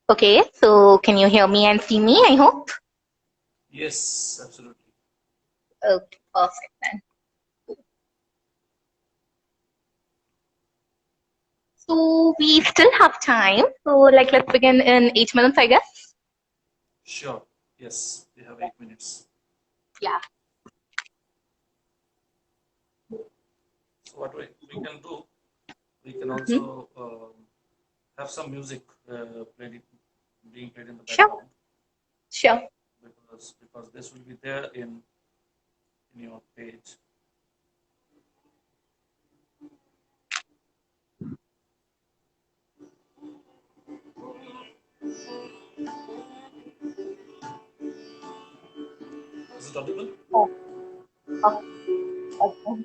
Okay, so can you hear me and see me, I hope? Yes, absolutely. Okay, perfect then. So we still have time. So let's begin in 8 minutes, I guess. Sure. Yes, we have 8 minutes. Yeah. So what we can do, we can also have some music being played in the Sure. background Sure. because this will be there in your page. Is it audible? Oh, okay.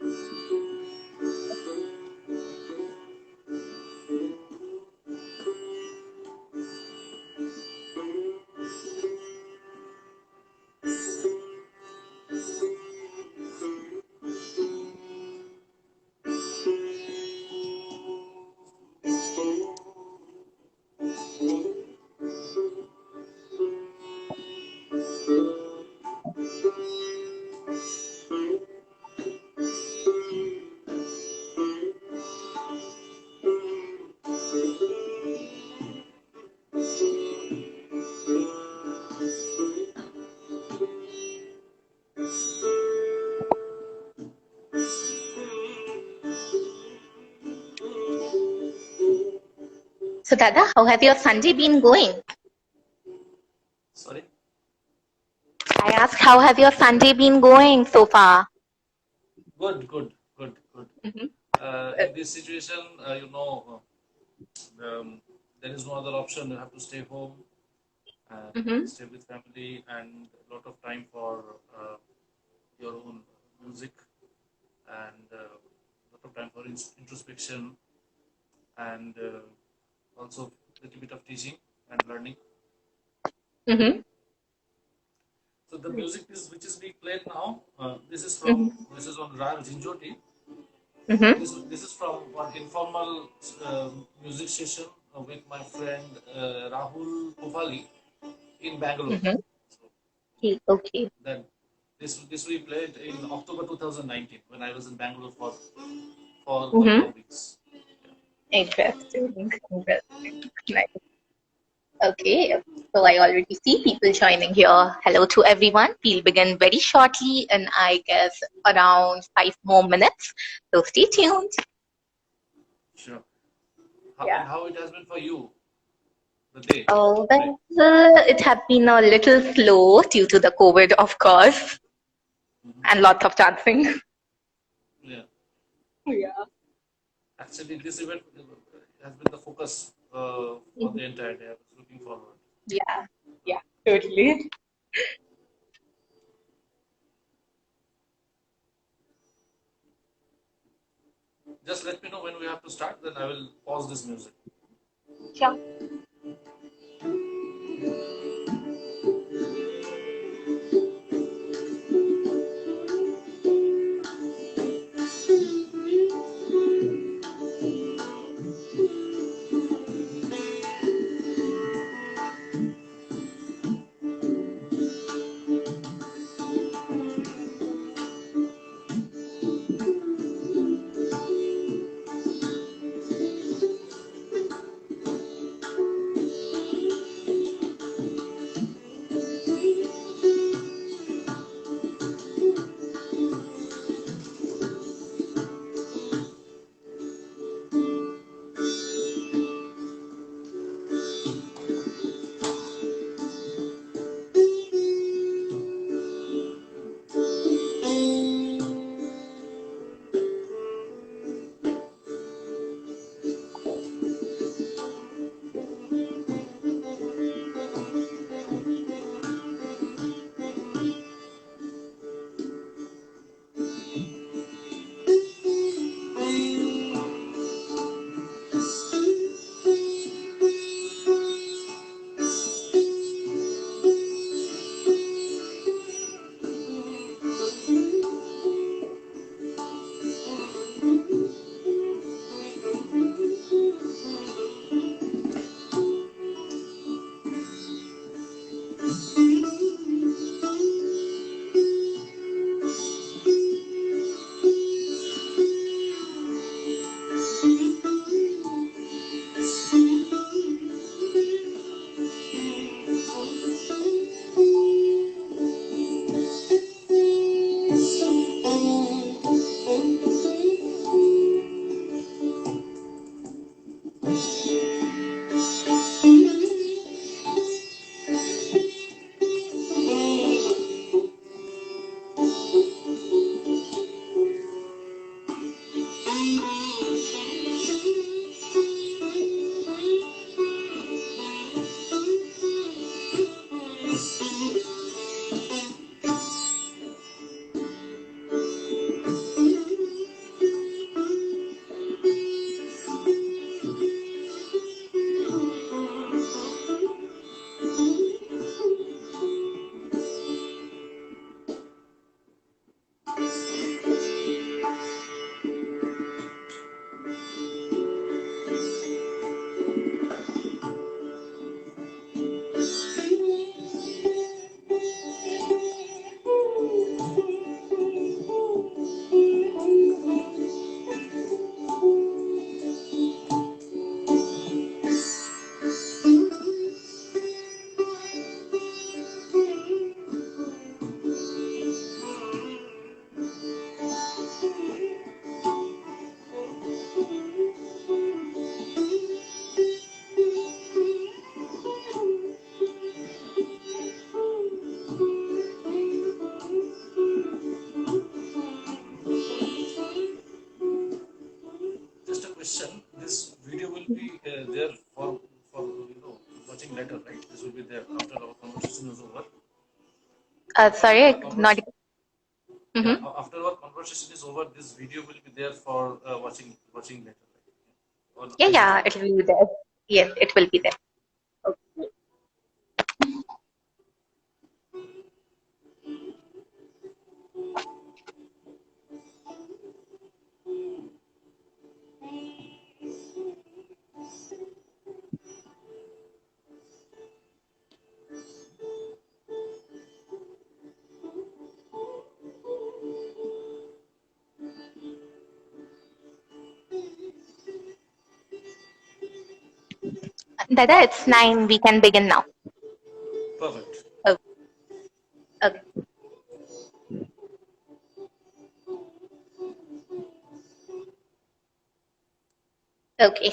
So Dada, how has your Sunday been going? Sorry. I asked, how has your Sunday been going so far? Good. Mm-hmm. In this situation, there is no other option. You have to stay home and Mm-hmm. stay with family and a lot of time for your own music and a lot of time for introspection and also a little bit of teaching and learning. Mm-hmm. So the music which is being played now. This is Mm-hmm. on Rag Jinjoti. Mm-hmm. This is from one informal music session with my friend Rahul Kovali in Bangalore. Mm-hmm. So Okay. then this we played in October 2019 when I was in Bangalore for a couple Mm-hmm. of weeks. Interesting. Nice. Okay, so I already see people joining here. Hello to everyone. We'll begin very shortly in, I guess, around 5 more minutes. So stay tuned. Sure. Yeah. How it has been for you the day Oh, today? well, it has been a little slow due to the COVID, of course, Mhm. and lots of dancing. Yeah. Yeah. Actually, this event has been the focus for Mhm. the entire day. I was looking forward. Yeah. Yeah. Totally. Just let me know when we have to start, then I will pause this music. Sure. this video will be there for watching later, right? This will be there after our conversation is over. Sorry, I could not. Conversation, yeah, Mm-hmm. after our conversation is over, this video will be there for watching later, right? On Yeah, yeah, IGTV. it will be there. Yes, it will be there. Okay. Dada, it's 9. We can begin now. Perfect. Oh, okay. Okay.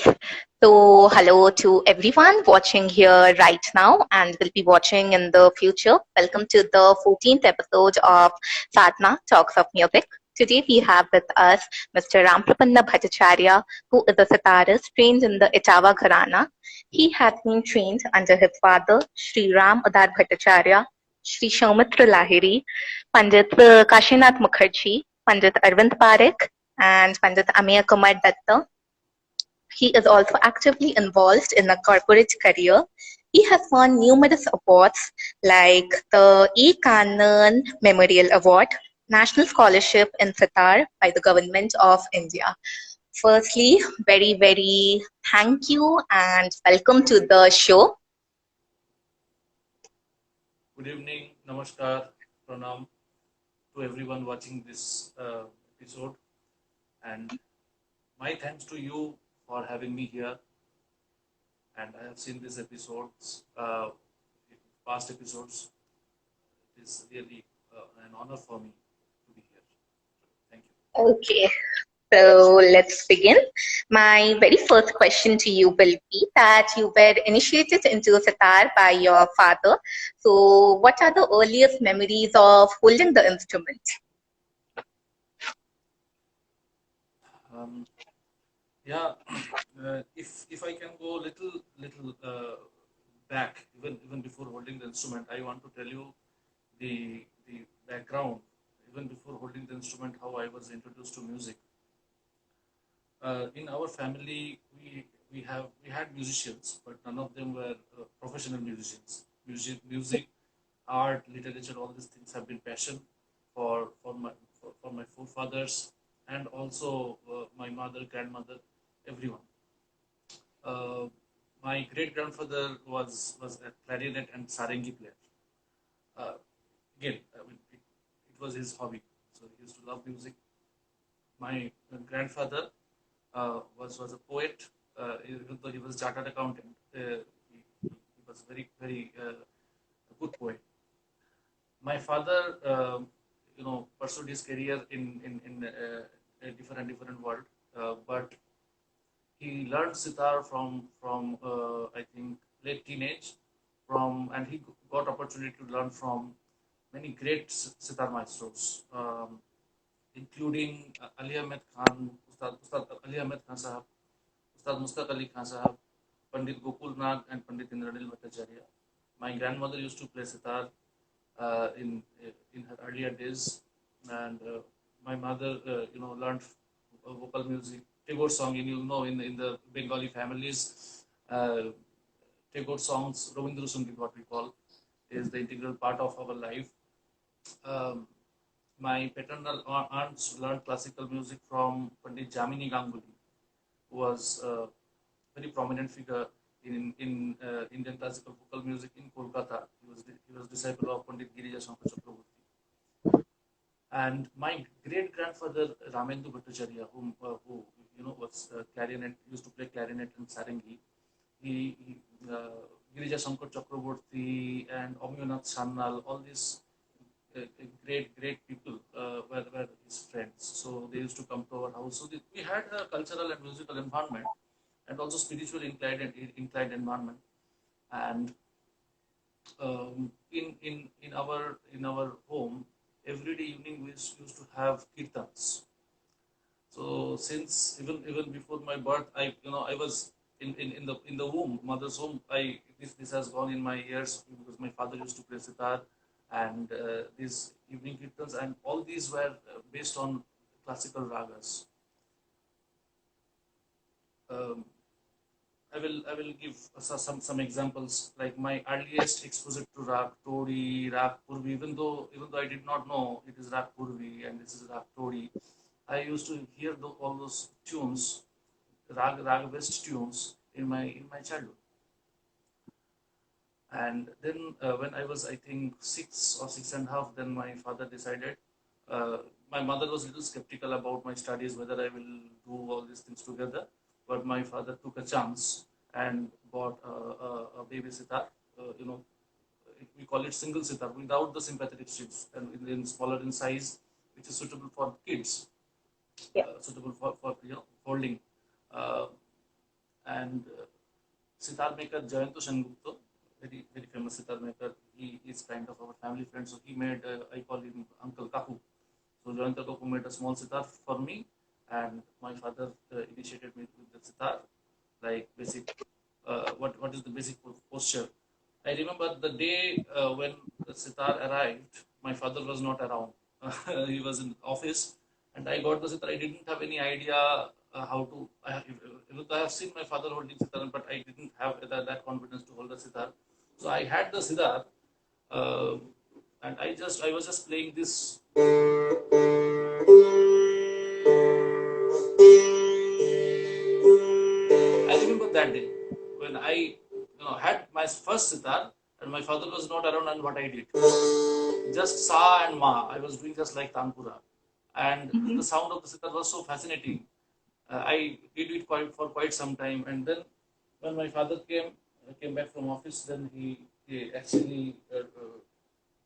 So, hello to everyone watching here right now and will be watching in the future. Welcome to the 14th episode of Sadhna Talks of Music. Today we have with us Mr. Ramprapanna Bhattacharya, who is a sitarist trained in the Etava Gharana. He has been trained under his father, Sri Ram Udar Bhattacharya, Sri Soumitra Lahiri, Pandit Kashinath Mukherjee, Pandit Arvind Parikh, and Pandit Amiya Kumar Datta. He is also actively involved in a corporate career. He has won numerous awards like the E. Kannan Memorial Award, National Scholarship in Sitar by the Government of India. Firstly, very, very thank you and welcome to the show. Good evening, namaskar, pranam to everyone watching this episode, and my thanks to you for having me here. And I have seen these episodes, past episodes. It is really an honor for me to be here. Thank you. Okay, so let's begin. My very first question to you will be that you were initiated into sitar by your father. So, what are the earliest memories of holding the instrument? Um, yeah, if I can go little back, even before holding the instrument, I want to tell you the background. Even before holding the instrument, how I was introduced to music. In our family, we had musicians, but none of them were professional musicians. Music, art, literature, all these things have been passion for my forefathers, and also my mother, grandmother, everyone. Uh, my great grandfather was a clarinet and sarangi player. Uh, Again, I mean, it was his hobby, so he used to love music. My grandfather was a poet. Even though he was chartered accountant, he was very a good poet. My father, pursued his career in a different world, but he learned sitar from I think late teenage, and he got opportunity to learn from many great sitar maestros. Including Ali Ahmed Khan, Ustad Ali Ahmed Khan Sahab, Ustad Mustaq Ali Khan Sahab, Pandit Gokul Nag, and Pandit Indralil Bhattacharya. My grandmother used to play sitar in her earlier days, and my mother, learned vocal music, Tagore song. In the Bengali families, Tagore songs, Rabindra Sangeet, what we call, is the integral part of our life. Um, my paternal aunts learned classical music from Pandit Jamini Ganguly, who was a very prominent figure in Indian classical vocal music in Kolkata. He was disciple of Pandit Girija Shankar Chakraborty. And my great grandfather Ramendu Bhattacharya, who was clarinet, used to play clarinet and sarangi. He Girija Shankar Chakraborty and Omyanath Sannal, all these great people were his friends. So they used to come to our house. So we had a cultural and musical environment, and also spiritual inclined environment. And in our home, every day evening we used to have kirtans. So since even before my birth, I was in the womb, mother's womb. This has gone in my ears because my father used to play sitar, and these evening kirtans, and all these were based on classical ragas. Um, I will give some examples. Like my earliest exposure to rag Todi, rag Purvi, even though I did not know it is rag Purvi and this is rag Todi, I used to hear all those tunes, rag based tunes in my childhood. And then when I was, I think, 6 or 6.5, then my father decided. Uh, my mother was a little skeptical about my studies, whether I will do all these things together. But my father took a chance and bought a baby sitar. We call it single sitar without the sympathetic strings, and in smaller in size, which is suitable for kids, Yeah. suitable for holding. Uh, and sitar maker Jayanto Sengupta, very very famous sitar maker. He is kind of our family friend, so he made. I call him Uncle Kaku. So Jayanto Kaku made a small sitar for me, and my father initiated me with the sitar, like basic. What is the basic posture? I remember the day when the sitar arrived. My father was not around. He was in office, and I got the sitar. I didn't have any idea how to. I have seen my father holding sitar, but I didn't have that confidence to hold the sitar. So I had the sitar, uh, and I was just playing this. I remember that day when I had my first sitar, and my father was not around, and what I did, just sa and ma. I was doing just like Tanpura, and the sound of the sitar was so fascinating. I did it for quite some time, and then when my father came back from office, then he actually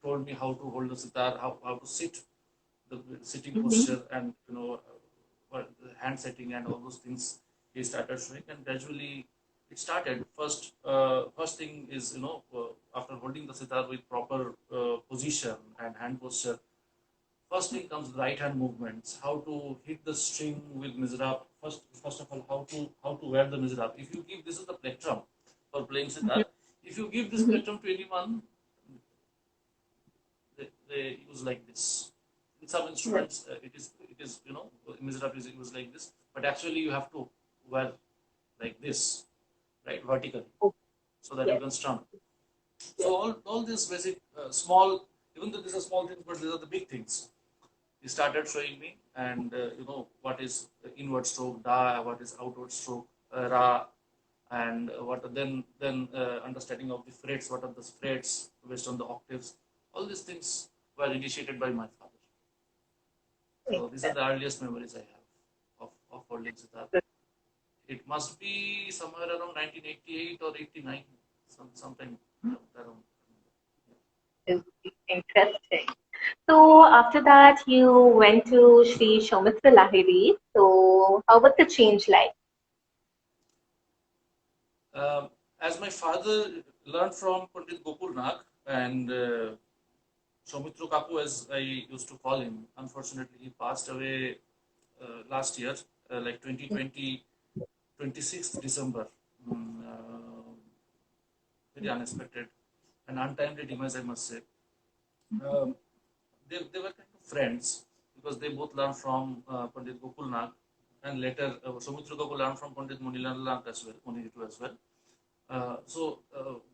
told me how to hold the sitar, how to sit, the sitting Mm-hmm. posture, and the hand setting and all those things he started showing, and gradually it started. First thing is after holding the sitar with proper position and hand posture. First thing comes right hand movements, how to hit the string with mizrab. First of all, how to wear the mizrab. If you give, this is the plectrum for playing sitar. If you give this Mm-hmm. plectrum to anyone, they use like this. In some Right. instruments, it is mizrab is used like this, but actually you have to wear like this, right, vertically, Oh, so that you yes. can strum. Yes. So all these basic small, even though these are small things, but these are the big things. He started showing me, and what is inward stroke da, what is outward stroke ra, and what then understanding of the frets, what are the frets based on the octaves. All these things were initiated by my father. So these are the earliest memories I have of holding sitar. It must be somewhere around 1988 or 89, sometime around. Is interesting. So after that, you went to Sri Soumitra Lahiri. So how was the change like? Um, as my father learned from Pandit Gokul Nag and Soumitra Kaku, as I used to call him, unfortunately he passed away last year, like 2020, 26th December. Very unexpected and untimely demise, I must say. Um, they were kind of friends because they both learned from Pandit Gokul Nag, and later Soumitra Kaku learned from Pandit Monilal Nag as well, Moniritu as well.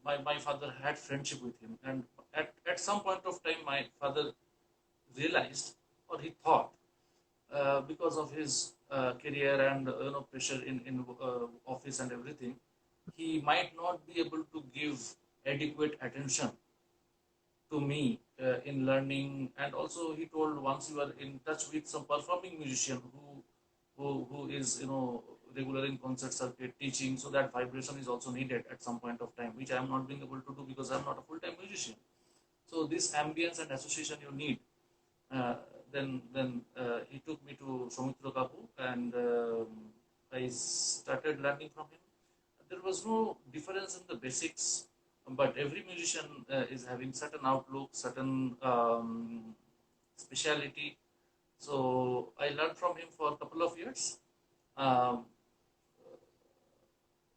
My father had friendship with him, and at some point of time, my father realized, or he thought, because of his career and pressure in office and everything, he might not be able to give adequate attention to me in learning. And also he told, once you are in touch with some performing musician who is regular in concert circuit teaching, so that vibration is also needed at some point of time, which I am not being able to do because I am not a full-time musician. So this ambience and association you need. uh, then he took me to Soumitra Kapu, and I started learning from him. There was no difference in the basics, but every musician is having certain outlook, certain speciality. So I learned from him for a couple of years. Um,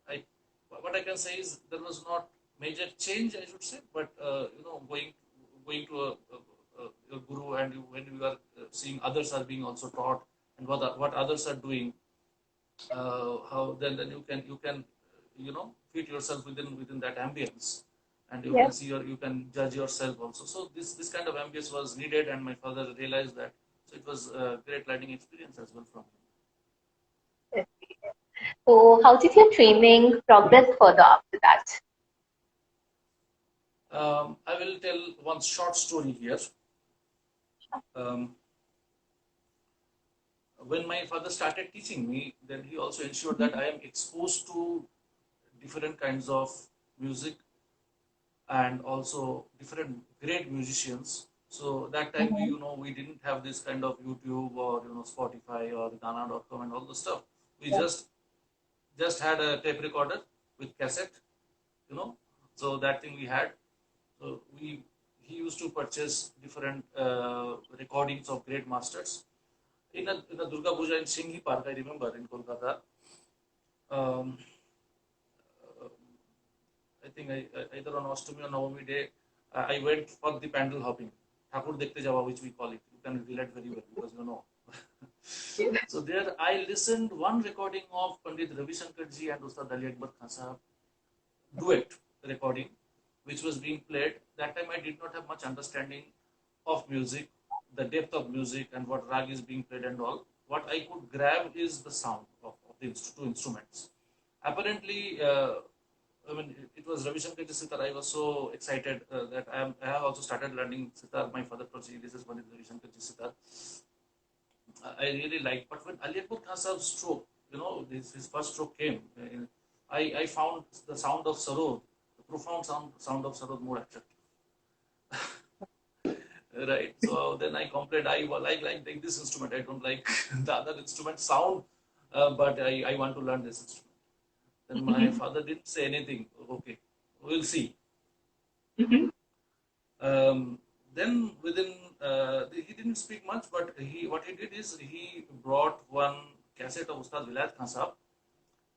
I, what I can say is there was not major change, I should say, but going to a guru, and when you are seeing others are being also taught, and what others are doing, how then you can fit yourself within that ambience, and you can Yes. see you can judge yourself also. So this kind of ambience was needed, and my father realized that. So it was a great learning experience as well from So, how did your training progress further after that? him. I will tell one short story here. Um, when my father started teaching me, then he also ensured that I am exposed to different kinds of music and also different great musicians. So that time Mm-hmm. we didn't have this kind of YouTube or Spotify or Ghana.com and all the stuff. We Yeah. just had a tape recorder with cassette, you know. So that thing we had. So he used to purchase different recordings of great masters. In a Durga Puja in Singhi Park, I remember in Kolkata. Um, I think either on Ostami or Navami day, I went for the pandal hopping. Thakur Dekhte Jawa, which we call it. You can relate very well because you know. So there I listened one recording of Pandit Ravi Shankarji and Ustad Ali Akbar Khan Sahab duet recording, which was being played. That time I did not have much understanding of music, the depth of music, and what rag is being played and all. What I could grab is the sound of the two instruments. Apparently, I mean, it was Ravi Shankarji sitar. I was so excited that I have also started learning sitar. My father told me this is one of Ravi Shankarji sitar. I really liked. But when Ali Akbar Khan Sahab's stroke, his first stroke came, I found the sound of sarod, the profound sound of sarod more attractive. Right. So then I complained, I like this instrument. I don't like the other instrument sound, but I want to learn this instrument. Then my Mm-hmm. father didn't say anything. Okay, we'll see. Mm-hmm. Um, then he didn't speak much, but what he did is he brought one cassette of Ustad Vilayat Khan Sahab.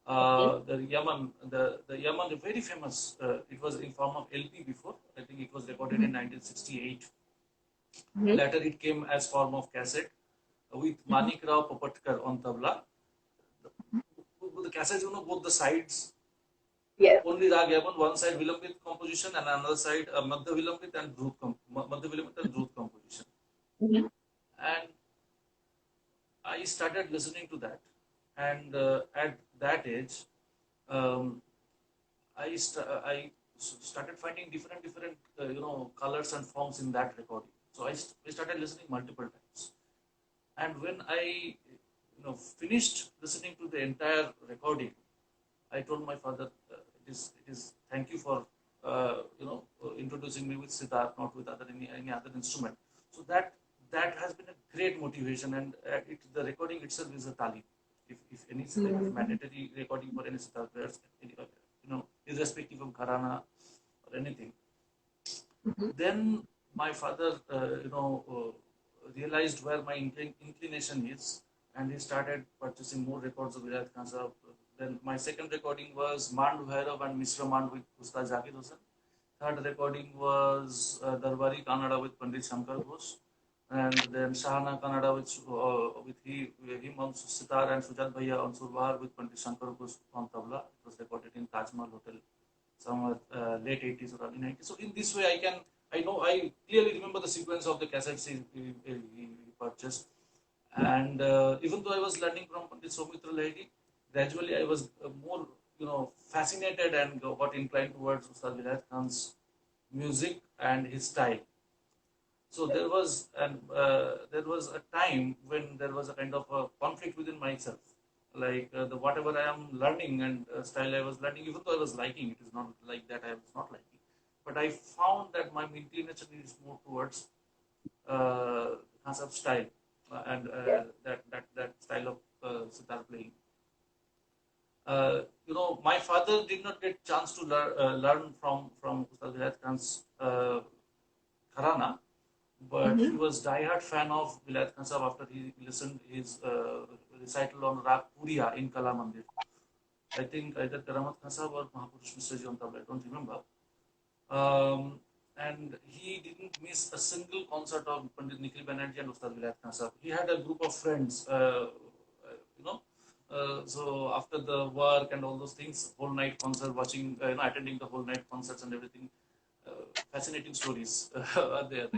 Okay. The Yaman, very famous. It was in form of LP before. I think it was recorded in 1968. Mm-hmm. Later, it came as form of cassette with Manik Rao Popatkar on tabla. The cassette, both the sides, Yes. only Rag Yaman, one side Vilambit composition and another side Madhya Vilambit and Dhrut composition. Mm-hmm. And I started listening to that. And at that age, um, I started finding different colors and forms in that recording. So I started listening multiple times. And when I finished listening to the entire recording, I told my father, it is thank you for introducing me with sitar, not with any other instrument. So that has been a great motivation, and the recording itself is a taleem. If mandatory recording for any sitar players, irrespective of gharana or anything, Mm-hmm. then my father, realized where my inclination is, and he started purchasing more records of Vilayat Khan Sahab. Then my second recording was Mand Bhairav and Mishra Mand with Ustad Zakir Hussain. Third recording was Darbari Kannada with Pandit Shankar Ghosh. And then Shahana Kannada with him on sitar and Sujat Bhaiya on surbahar with Pandit Shankar Ghosh on tabla. It was recorded in Taj Mahal Hotel, somewhere late 80s or early 90s. So in this way, I clearly remember the sequence of the cassettes he purchased. And even though I was learning from Pandit Soumitra Lahiri, gradually I was more, fascinated and got inclined towards Ustad Vilayat Khan's music and his style. So there was a time when there was a kind of a conflict within myself, like the whatever I am learning and style I was learning, even though I was liking it, is not like that I was not liking, but I found that my inclination is more towards concept style and Yes. that style of sitar playing. My father did not get chance to learn from Ustad Vilayat Khan's Gharana, but he was diehard fan of Vilayat Khan Sahib after he listened his recital on Rag Puriya in Kala Mandir. I think either Karamat Khan Sahib or Mahapurush Mr. Ji on tabla, I don't remember. And he didn't miss a single concert of Pandit Nikhil Banerjee and Ustad Vilayat Khan Sahib. He had a group of friends, you know. So after the work and all those things, whole night concert, watching, attending the whole night concerts and everything, fascinating stories are there,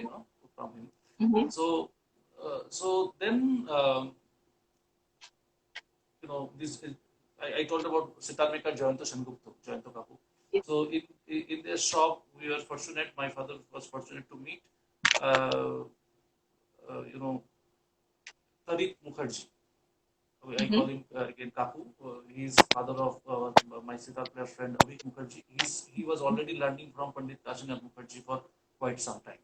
from him. So then, this I told about Sitar maker Jayanto Sengupta, Jayanto Kapu. So in their shop, we were fortunate. My father was fortunate to meet, uh, Kashinath Mukherjee. I call him again Kapu. He's father of my sitar player friend Arvind Mukherjee. He was already learning from Pandit Kashinath Mukherjee for quite some time.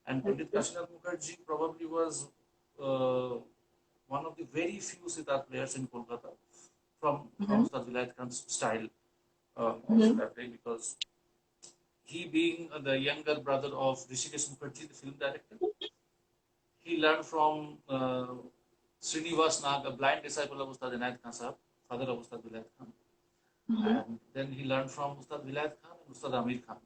And Pandit Kashinath Mukherjee probably was one of the very few sitar players in Kolkata from Ustad Vilayat Khan's style of sitar playing, because he being the younger brother of Rishikesh Mukherjee, the film director, he learned from Srinivas Nag, a blind disciple of Ustad Inayat Khan Sahib, father of Ustad Vilayat Khan. And then he learned from Ustad Vilayat Khan and Ustad Amir Khan.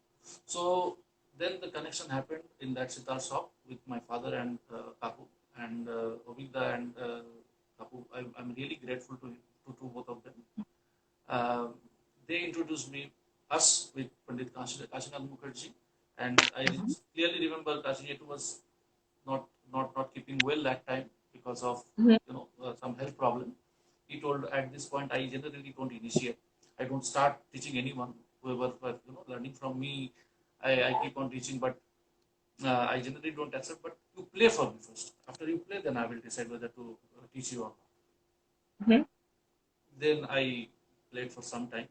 So then the connection happened in that sitar shop with my father and Kapu and Obida and Kapu. I'm really grateful to both of them. They introduced us with Pandit Kashinath Mukherjee, and I clearly remember Kashinath was not keeping well that time because of some health problem. He told, at this point, I generally don't initiate. I don't start teaching anyone. Whoever learning from me, I keep on teaching, but I generally don't accept. But you play for me first. After you play, then I will decide whether to teach you or not. Then I played for some time.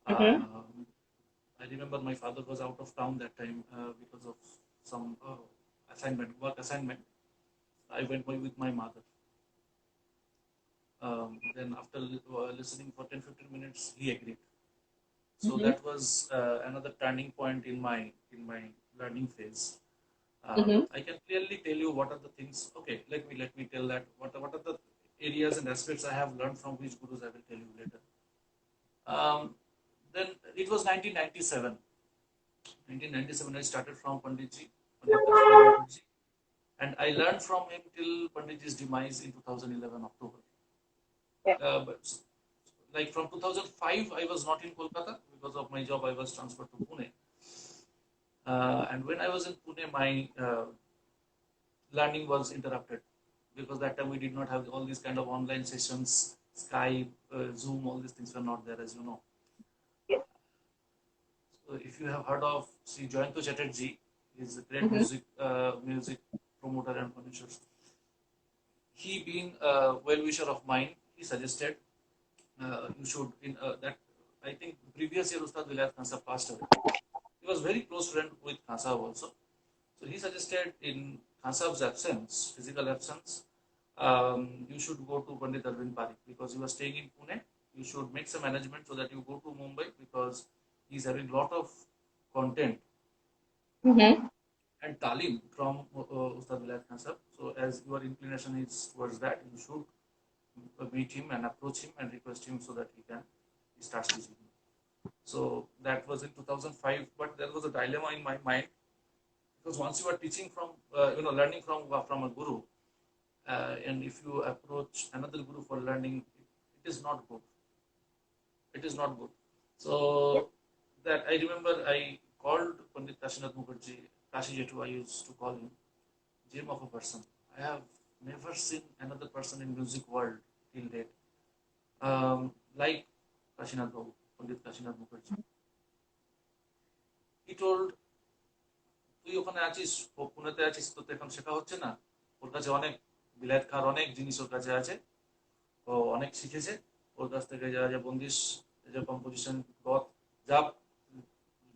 I remember my father was out of town that time because of some work assignment. I went with my mother. Then after listening for 10-15 minutes, he agreed. So that was another turning point in my learning phase. I can clearly tell you what are the things. Okay, let me tell that what are the areas and aspects I have learned from which gurus. I will tell you later. Then it was 1997. 1997, I started from Panditji, and I learned from him till Panditji's demise in 2011 October. But like from 2005, I was not in Kolkata because of my job. I was transferred to Pune, and when I was in Pune, my learning was interrupted because that time we did not have all these kind of online sessions, Skype, Zoom. All these things were not there, as you know. So if you have heard of Sri Jayanto Chatterjee, he is a great music promoter and publisher. He being a well-wisher of mine, he suggested you should that I think previous year Ustad Vilayat Khan Sahib passed away. He was very close friend with Khan Sahib also. So he suggested in Khan Sahib's absence, physical absence, you should go to Pandit Arvind Parikh because he was staying in Pune. You should make some management so that you go to Mumbai because he's having a lot of content and taleem from Ustad Vilayat Khan Sahib. So as your inclination is towards that, you should meet him and approach him and request him so that he starts teaching. So that was in 2005, but there was a dilemma in my mind because once you are teaching from, learning from a guru, and if you approach another guru for learning, it is not good. It is not good. So that I remember I called Pandit Kashinath Mukherjee, Kashi Jetu, I used to call him, gem of a person. I have never seen another person in music world till date like Kashinath Babu, Pandit Kashinath Mukherjee. He told, তুই ওখানে আছিস, পুনেতে আছিস, তো এখন শেখা হচ্ছে না, ওর কাছে অনেক বিলাত খার অনেক জিনিস ওর কাছে আছে, ও অনেক শিখেছে, ওর কাছ থেকে যা যা বন্দিশ, যা কম্পোজিশন গত যা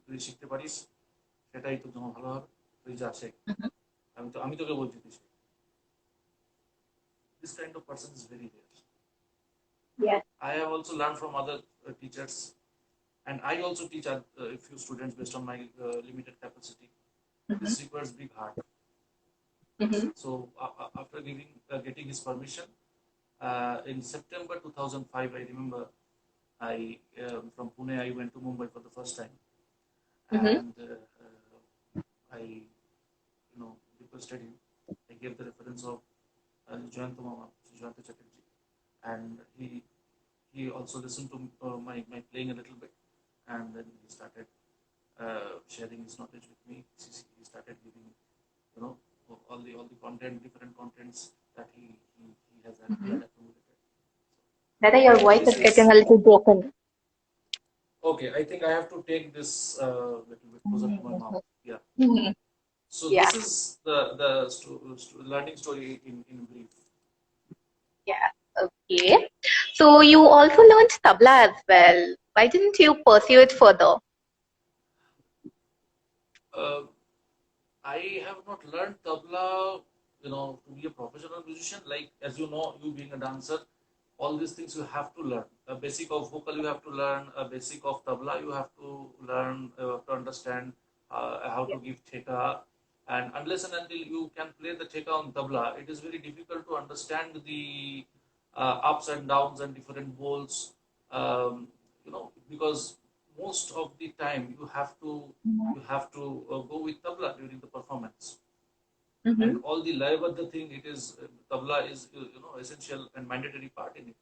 তুই শিখতে পারিস সেটাই তোর জন্য ভালো হবে, তুই যা শেখ, আমি তোকে বলছি তুই Sheikh. This kind of person is very rare. Yes. I have also learned from other teachers, and I also teach a few students based on my limited capacity. This requires big heart. So after getting his permission, in September 2005, I remember I from Pune I went to Mumbai for the first time, and I requested him. I gave the reference of Jayanta Mama, Jayanta Chatterjee, and he also listened to my playing a little bit, and then he started sharing his knowledge with me. He started giving, you know, all the content, different contents that he has he had accumulated. Dada, your voice This is getting is a little broken. okay. I think I have to take this little bit closer to my mouth. Yeah. Mhm. So Yeah, this is the learning story in brief. yeah. Okay. So you also learned tabla as well. Why didn't you pursue it further? Uh, I have not learned tabla, to be a professional musician. Like as you know, you being a dancer, all these things you have to learn. A basic of vocal you have to learn. A basic of tabla you have to learn to understand how Yeah. to give theka. And unless and until you can play the theka on tabla, it is very difficult to understand the ups and downs and different bowls. Because most of the time you have to go with tabla during the performance, and Mm-hmm. all the live thing, it is tabla is essential and mandatory part in it.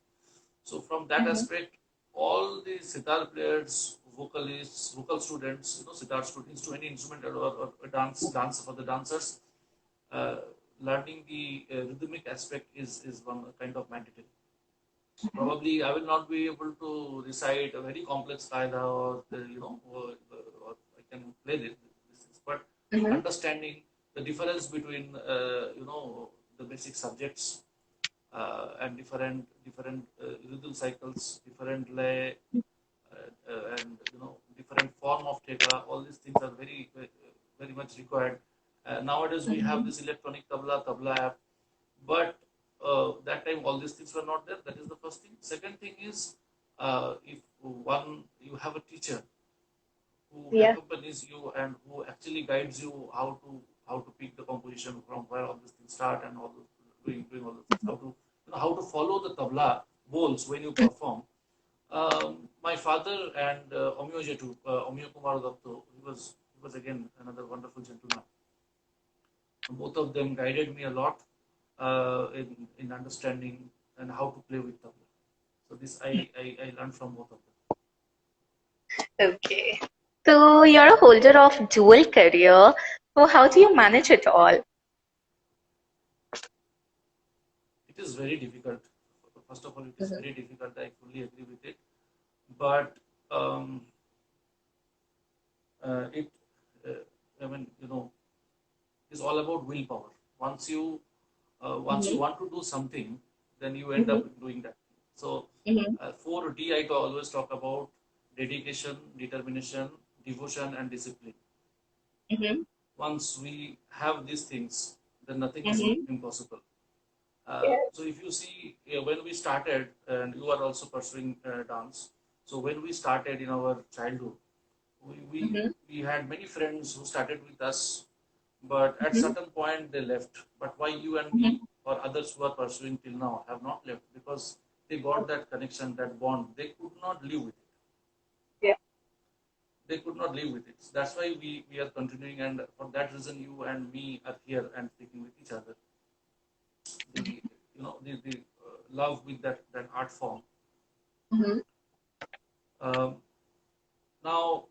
So from that Mm-hmm. aspect, all the sitar players, vocalists, vocal students, sitar students to any instrument, or dance for the dancers, uh, learning the rhythmic aspect is one kind of mandatory. So probably I will not be able to recite a very complex qaida, or I can play this, but Mm-hmm. understanding the difference between the basic subjects and different rhythm cycles, different lay, and different form of theta. All these things are very much required. Nowadays we have this electronic tabla app, but that time all these things were not there. That is the first thing. Second thing is, if one you have a teacher who Yeah. accompanies you and who actually guides you how to pick the composition from where all these things start, and all doing all the things, how to follow the tabla bowls when you perform. My father and Omyo Kumar Datto, he was again another wonderful gentleman. Both of them guided me a lot in understanding and how to play with tabla. So this I learned from both of them. Okay. So you're a holder of dual career. So how do you manage it all? It is very difficult. First of all, it is Mm-hmm. very difficult. I fully agree with it. But um, it, I mean, it's all about willpower. Once you want to do something, then you end Mm-hmm. up doing that. So Mm-hmm. 4D I always talk about: dedication, determination, devotion, and discipline. Mm-hmm. Once we have these things, then nothing is Mm-hmm. impossible. Yeah. So if you see, when we started, and you are also pursuing dance. So when we started in our childhood, we, we, Mm-hmm. we had many friends who started with us, but at Mm-hmm. certain point they left. But why you and Mm-hmm. me or others who are pursuing till now have not left? Because they got that connection, that bond. They could not live with it. Yeah. They could not live with it. That's why we are continuing, and for that reason, you and me are here and speaking with each other. The love with that art form. Mm-hmm. Um, Now,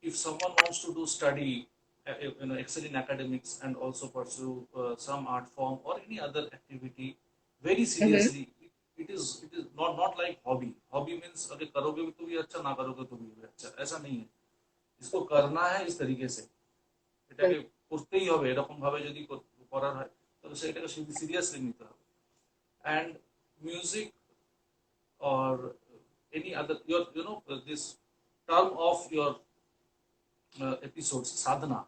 if someone wants to do study, excel in academics and also pursue some art form or any other activity very Mm-hmm. seriously, it is not like hobby. Hobby means अगर करोगे भी तो भी अच्छा, ना करोगे तो भी अच्छा, ऐसा नहीं है. इसको करना है इस तरीके से, এটাকে করতেই হবে এরকম ভাবে যদি করার হয়, তাহলে সেটাকে সিরিয়াসলি নিতে হবে. And music or any other, this term of your episodes, sadhana,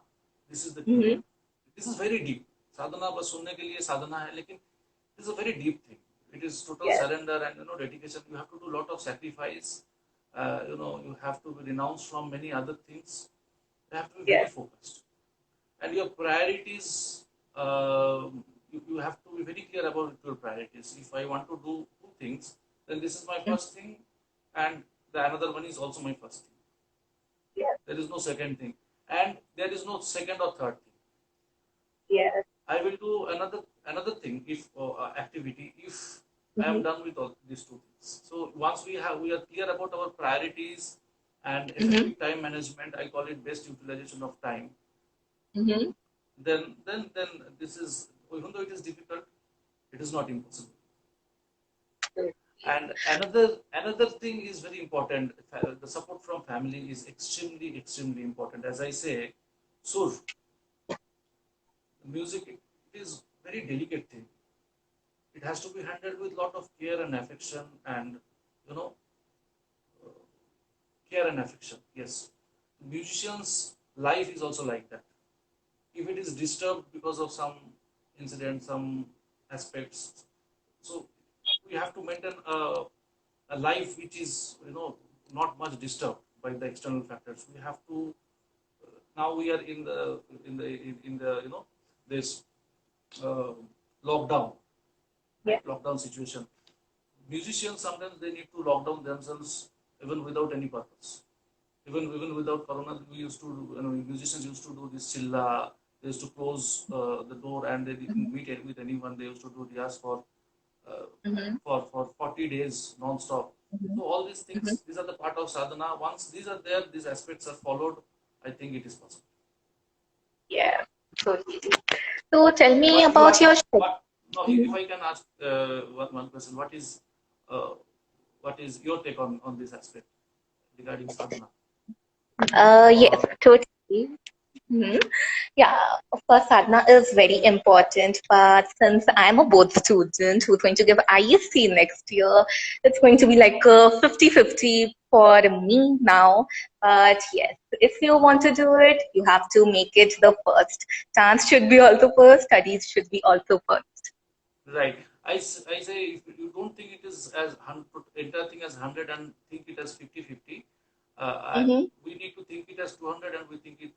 this is the thing. Mm-hmm. This is very deep. Sadhana बस सुनने के लिए साधना है, लेकिन it is a very deep thing. It is total Yeah. surrender and dedication. You have to do a lot of sacrifice. You have to renounce from many other things. You have to be Yeah. very focused, and your priorities you have to be very clear about your priorities. If I want to do two things, then this is my first thing, and the another one is also my first thing. Yeah. There is no second thing, and there is no second or third thing. Yeah. I will do another thing if activity if I am Mm-hmm. done with all these two things. So once we are clear about our priorities and Mm-hmm. effective time management, I call it best utilization of time. Mm-hmm. Then this is, even though it is difficult, it is not impossible. And another thing is very important. The support from family is extremely important. As I say, so music, it is very delicate thing. It has to be handled with lot of care and affection, and you know care and affection. Yes, musicians' life is also like that. If it is disturbed because of some incident, some aspects, so we have to maintain a life which is not much disturbed by the external factors. We have to now we are in the this uh, lockdown, Yeah. right? Lockdown situation. Musicians sometimes they need to lock down themselves even without any purpose. Even without corona, we used to musicians used to do this chilla. They used to close the door and they didn't meet with anyone. They used to do riyas uh, Mm-hmm. for 40 days non-stop. Mm-hmm. So all these Mm-hmm. things, these are the part of sadhana. Once these are there, these aspects are followed, I think it is possible. Yeah. Totally. So tell me What you about have, your. what, no, if Mhm. I can ask one question, uh, what is your take on this aspect regarding sadhana? Yes, Or totally. Mhm. Yeah, of course, sadhana is very important. But since I'm a board student who's going to give ISC next year, it's going to be like a 50-50 for me now. But yes, if you want to do it, you have to make it the first. Chance should be also first, studies should be also first. right. I say if you don't think it is as 100, entire thing as 100 and think it as 50-50, Mm-hmm. we need to think it as 200 and we think it,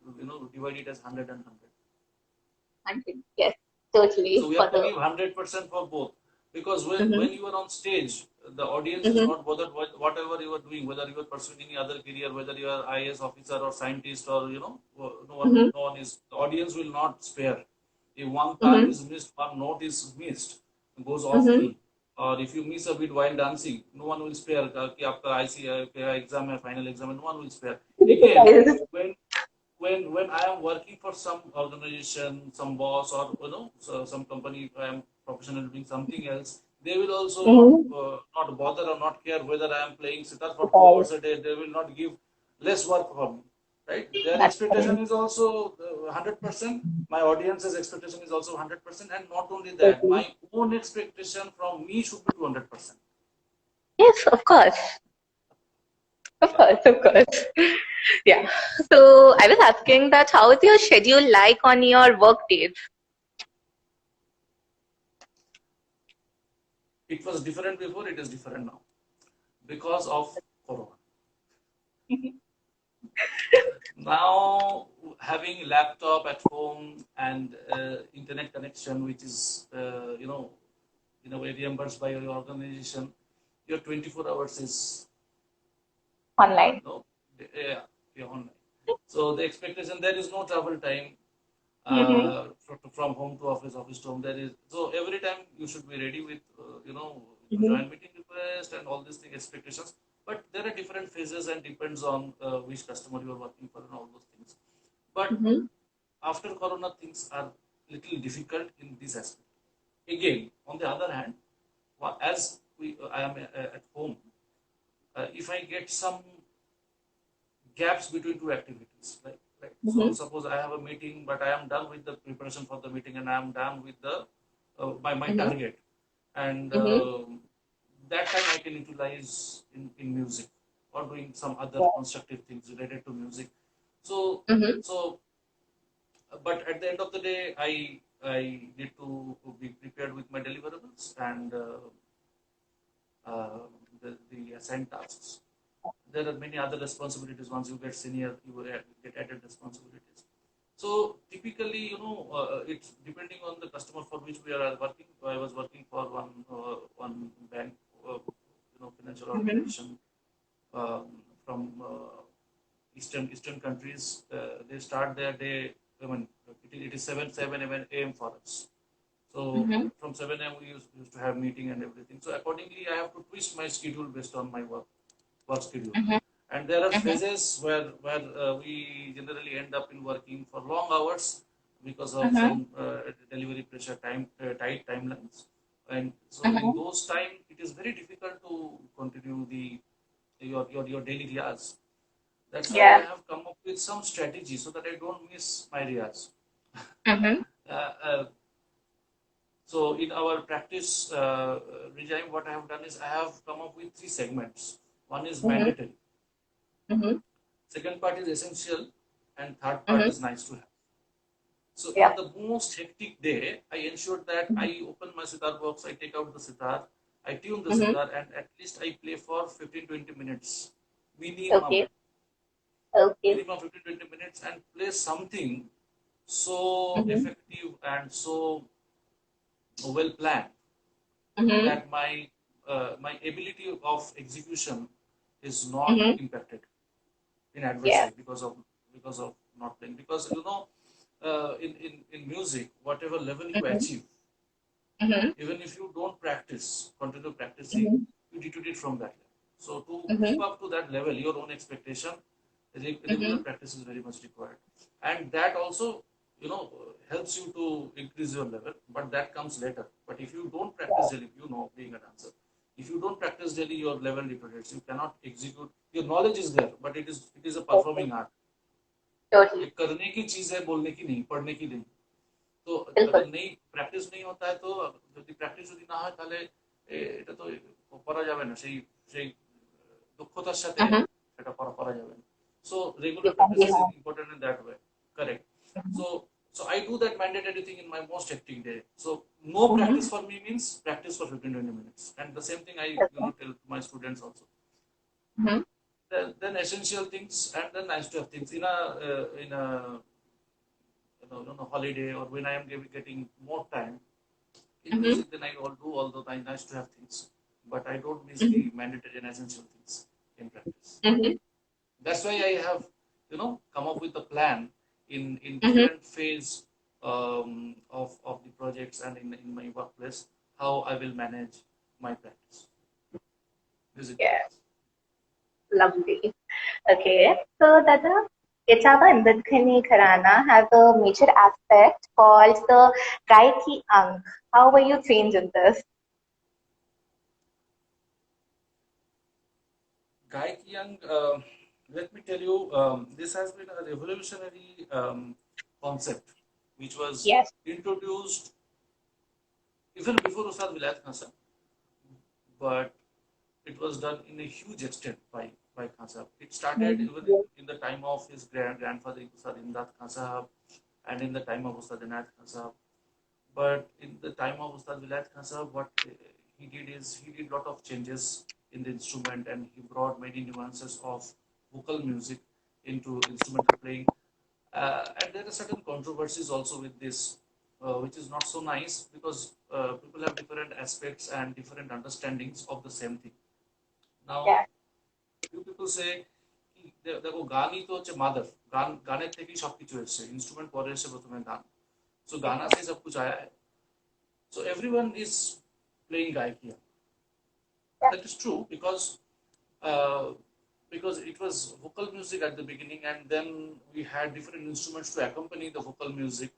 divide it as 100 and 100. Yes, So totally. we For have to the. give 100% for both. Because Mm-hmm. when you are on stage, the audience is Mm-hmm. not bothered whatever you are doing, whether you are pursuing any other career, whether you are IAS officer or scientist or, Mm-hmm. no one is, the audience will not spare. If one turn Mm-hmm. is missed, one note is missed, goes off Mm-hmm. key, or if you miss a bit while dancing, no one will spare. कि आपका IC exam है, final exam, no one will spare. Again, when when I am working for some organization, some boss, or some company, if I am professional doing something else, they will also Mm-hmm. not bother or not care whether I am playing sitar for 2 hours a day. They will not give less work for me, right? Their That's expectation fine. is also 100%. My audience's expectation is also 100%, and not only that, Totally. my own expectation from me should be 200%. Yes, of course. Of Yeah. course, of course. Yeah. So I was asking that how is your schedule like on your work days? It was different before, it is different now because of corona. Now having laptop at home and internet connection, which is in a way reimbursed by your organization, your 24 hours is Online. no yeah, yeah, online. So the expectation, there is no travel time Mm-hmm. from home to office, office to home. There is, so every time you should be ready with to Mm-hmm. join meeting request and all these things, expectations. But there are different phases and depends on which customer you are working for and all those things. But Mm-hmm. after corona, things are little difficult in this aspect. Again, on the other hand, as I am at home, if I get some gaps between two activities, like so Mm-hmm. suppose I have a meeting, but I am done with the preparation for the meeting and I am done with the my Mm-hmm. target, and Mm-hmm. that time I can utilize in music or doing some other Yeah. constructive things related to music. So Mm-hmm. so but at the end of the day, I need to be prepared with my deliverables and uh, the assigned tasks. There are many other responsibilities. Once you get senior, you will get added responsibilities. So typically, it's depending on the customer for which we are working. I was working for one bank, financial organization um, from eastern countries. They start their day. I mean, it is 7 a.m. for us. So from 7 a.m. we used to have meeting and everything. So accordingly, I have to twist my schedule based on my work schedule. And there are phases where we generally end up in working for long hours because of some delivery pressure, tight timelines. And so in those time, it is very difficult to continue your daily riyas. That's why I have come up with some strategy so that I don't miss my riyas. So in our practice regime, what I have done is I have come up with 3 segments. One is mandatory. Second part is essential, and third part is nice to have. So on the most hectic day, I ensure that I open my sitar box, I take out the sitar, I tune the sitar, and at least I play for 15-20 minutes minimum. Minimum 15-20 minutes, and play something so effective and so well planned that my ability of execution is not impacted in adversely because of not playing. Because in music, whatever level you achieve, even if you don't practice, continue practicing, you deteriorate it from that level. So to keep up to that level, your own expectation, regular practice is very much required, and that also helps you to increase your level. But that comes later. But if you don't practice daily, being a dancer, if you don't practice daily, your level deteriorates. You cannot execute. Your knowledge is there, but it is a performing art. ये करने की चीज है, बोलने की नहीं, पढ़ने की नहीं. তো अगर नहीं প্র্যাকটিস नहीं होता है तो যদি প্র্যাকটিস যদি না হয় তাহলে এটা তো করা যাবে না, সেই সেই দক্ষতার সাথে সেটা করা যাবে না. So regular practice is important in that way. Correct. So I do that mandatory thing in my most hectic day. So no practice for me means practice for 15-20 minutes, and the same thing I tell my students also. Then essential things, and then nice to have things in a holiday, or when I am getting more time in music, then I will do all the nice to have things, but I don't miss the mandatory and essential things in practice. That's why I have come up with a plan in different phase of the projects and in my workplace, how I will manage my practice. Music practice. Lovely. Okay, so Dada, Ichaba Indadkhani Gharana has a major aspect called the Gaiki Ang. How were you trained in this? Gaiki Ang, let me tell you, this has been a revolutionary concept which was introduced even before Ustad Vilayat Khan Sahab, but it was done in a huge extent by Khan Sahab. It started even in the time of his grandfather Ustad Imdad Khan Sahab, and in the time of Ustad Inayat Khan Sahab. But in the time of Ustad Vilayat Khan Sahab, what he did is he did a lot of changes in the instrument, and he brought many nuances of vocal music into instrumental playing. And there are certain controversies also with this, which is not so nice, because people have different aspects and different understandings of the same thing. Now, few people say, দেখো গানই তো হচ্ছে mother, গানের থেকেই সবকিছু এসছে, instrument পরে এসে প্রথমে গান. So गाना से सब कुछ आया है. So everyone is playing Gaikiya. That is true because it was vocal music at the beginning, and then we had different instruments to accompany the vocal music,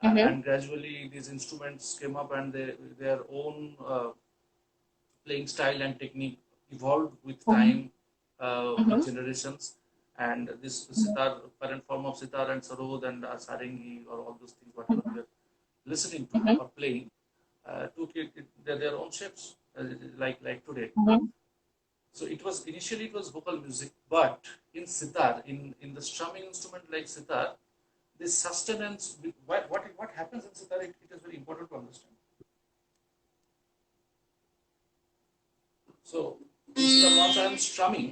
and gradually these instruments came up, and their own playing style and technique evolved with time, with generations. And this sitar, current form of sitar and sarod and sarengi, or all those things, whatever we are listening to or playing, took their own shapes, like today. So initially it was vocal music, but in sitar, in the strumming instrument like sitar, this sustenance, what happens in sitar, it is very important to understand. So once I am strumming,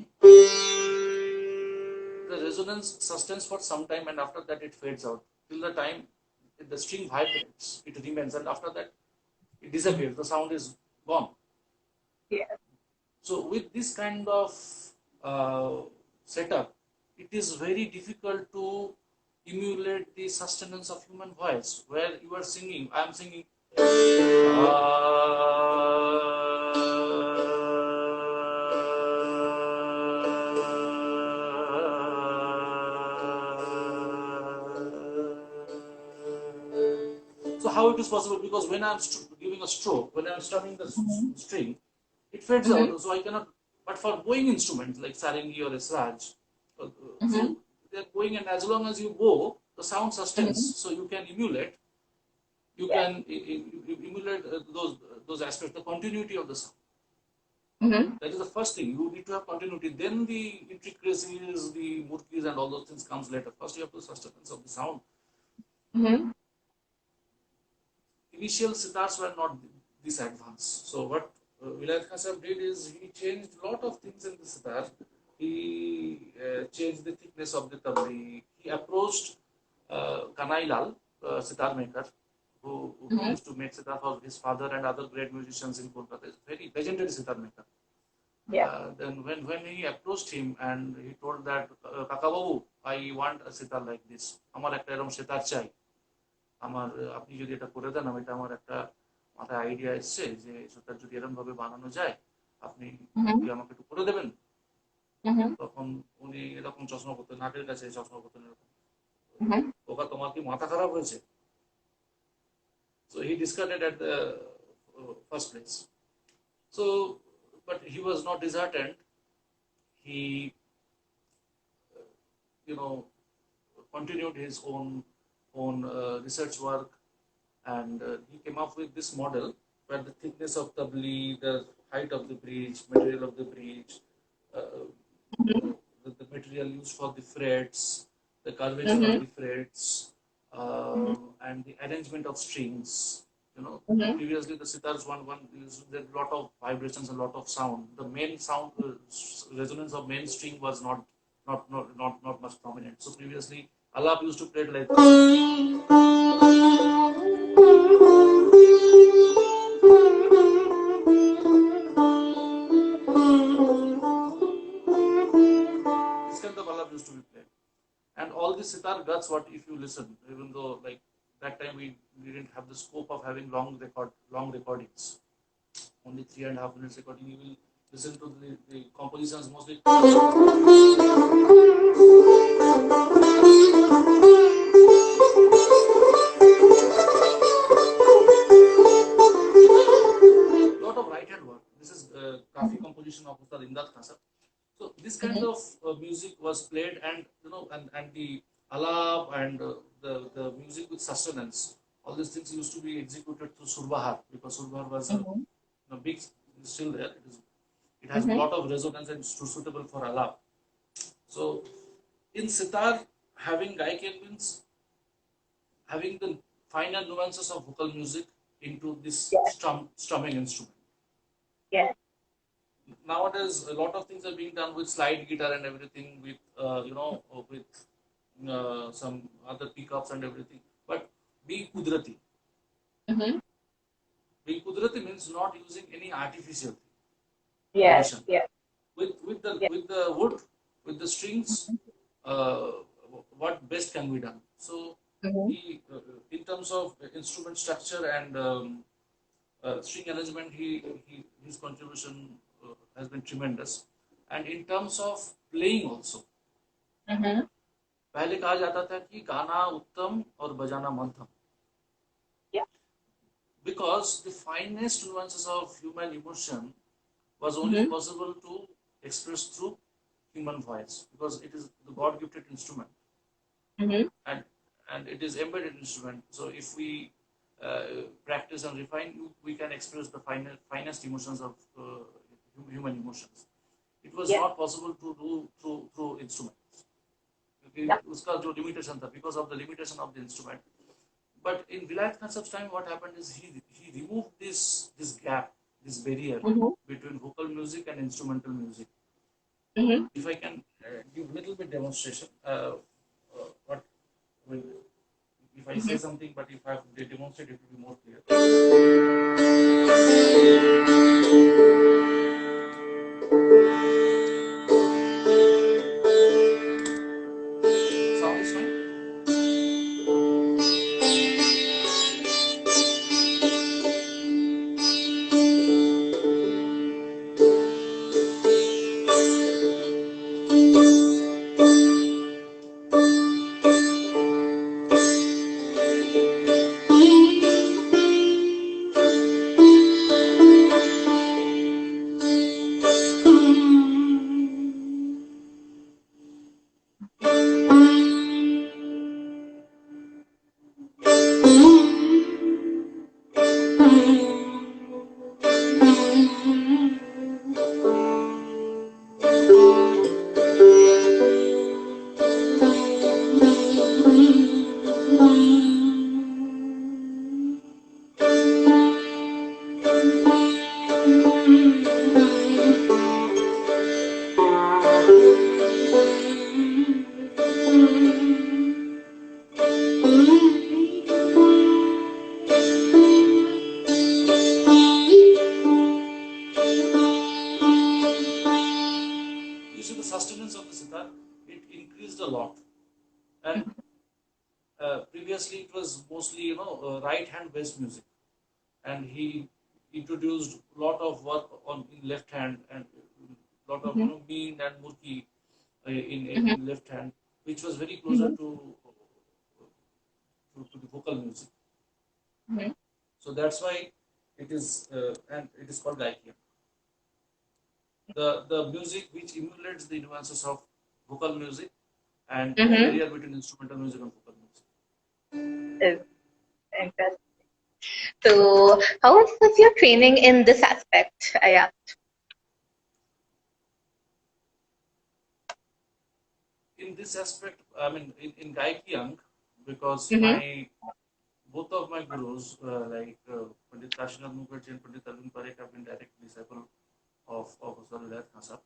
the resonance sustains for some time, and after that it fades out. Till the time the string vibrates, it remains, and after that it disappears. The sound is gone. Yeah. So with this kind of setup, it is very difficult to emulate the sustenance of human voice, where you are singing. I am singing. So how it is possible? Because when I'm giving a stroke, when I'm strumming the string, it fades out. So I cannot. But for bowing instruments like sarangi or esraj, so they're going, and as long as you bow, the sound sustains. So you can emulate. You can emulate those aspects, the continuity of the sound. That is the first thing. You need to have continuity. Then the intricacies, the murkis, and all those things comes later. First, you have the sustenance of the sound. Initial sitars were not this advanced. So what Vilayat Khan Sahib did is he changed a lot of things in the sitar. He changed the thickness of the tabli. He approached Kanai Lal, sitar maker, who used to make sitar for his father and other great musicians in Kolkata. Very legendary sitar maker. Then when he approached him and he told that, Kaka Babu, I want a sitar like this. Amar ekta erom sitar chai. আমার আপনি যদি এটা করে দেন, এটা আমার একটা মাথায় idea এসছে যে সেটা যদি এরকম ভাবে বানানো যায়, আপনি কি আমাকে একটু করে দেবেন? তখন উনি এরকম চশমা পরতেন, নাকের কাছে চশমা পরতেন এরকম, ওকা তোমার কি মাথা খারাপ হয়েছে? So he discarded at the first place. So but he was not disheartened. He continued his own research work, and he came up with this model where the thickness of tabli, the height of the bridge, material of the bridge, the material used for the frets, the curvature of the frets, and the arrangement of strings. Previously the sitars one there a lot of vibrations, a lot of sound. The main sound resonance of main string was not much prominent. So previously Alap used to play it like this kind of Alap used to be played. And all the sitar guts, what if you listen, even though like that time we didn't have the scope of having long recordings, only 3.5 minutes recording, you will listen to the compositions mostly. Lot of right hand work. This is Kafi composition of Ustad Imdad Khan Sahib. So this kind of music was played, and and the alap and the music with sustenance, all these things used to be executed through surbahar, because surbahar was a big, still there. It has a lot of resonance and it's suitable for alap. So in sitar, having gaiken means having the finer nuances of vocal music into this strumming instrument. Nowadays a lot of things are being done with slide guitar and everything, with with some other pickups and everything, but be kudrati. Be kudrati means not using any artificial thing. With the wood, with the strings, what best can be done. So he, in terms of instrument structure and string arrangement, his contribution has been tremendous. And in terms of playing also, पहले कहा जाता था कि गाना उत्तम और बजाना मध्यम, because the finest nuances of human emotion was only possible to express through human voice, because it is the God-gifted instrument, and it is embedded instrument. So if we practice and refine, we can express the finest emotions of human emotions. It was not possible to do through instruments. उसका जो limitation था, because of the limitation of the instrument. But in Vilayat Khan Sahib's time, what happened is he removed this gap, this barrier between vocal music and instrumental music. If I can give a little bit demonstration. But will, if I say something, but if I have to demonstrate, it will be more clear. Sound is fine. Sustenance of the sitar, it increased a lot, and previously it was mostly right hand based music, and he introduced a lot of work on in left hand and a lot of mean and murki in left hand, which was very closer to the vocal music. So that's why it is and it is called Gaikiya. The music which emulates the nuances of vocal music and no barrier between instrumental music and vocal music. Is interesting. So, how was your training in this aspect? I asked. In this aspect, I mean, in Gaikiya, because both of my gurus, Pandit Kashinath Mukherjee and Pandit Arvind Parikh, have been direct disciple of Ustad Khasa.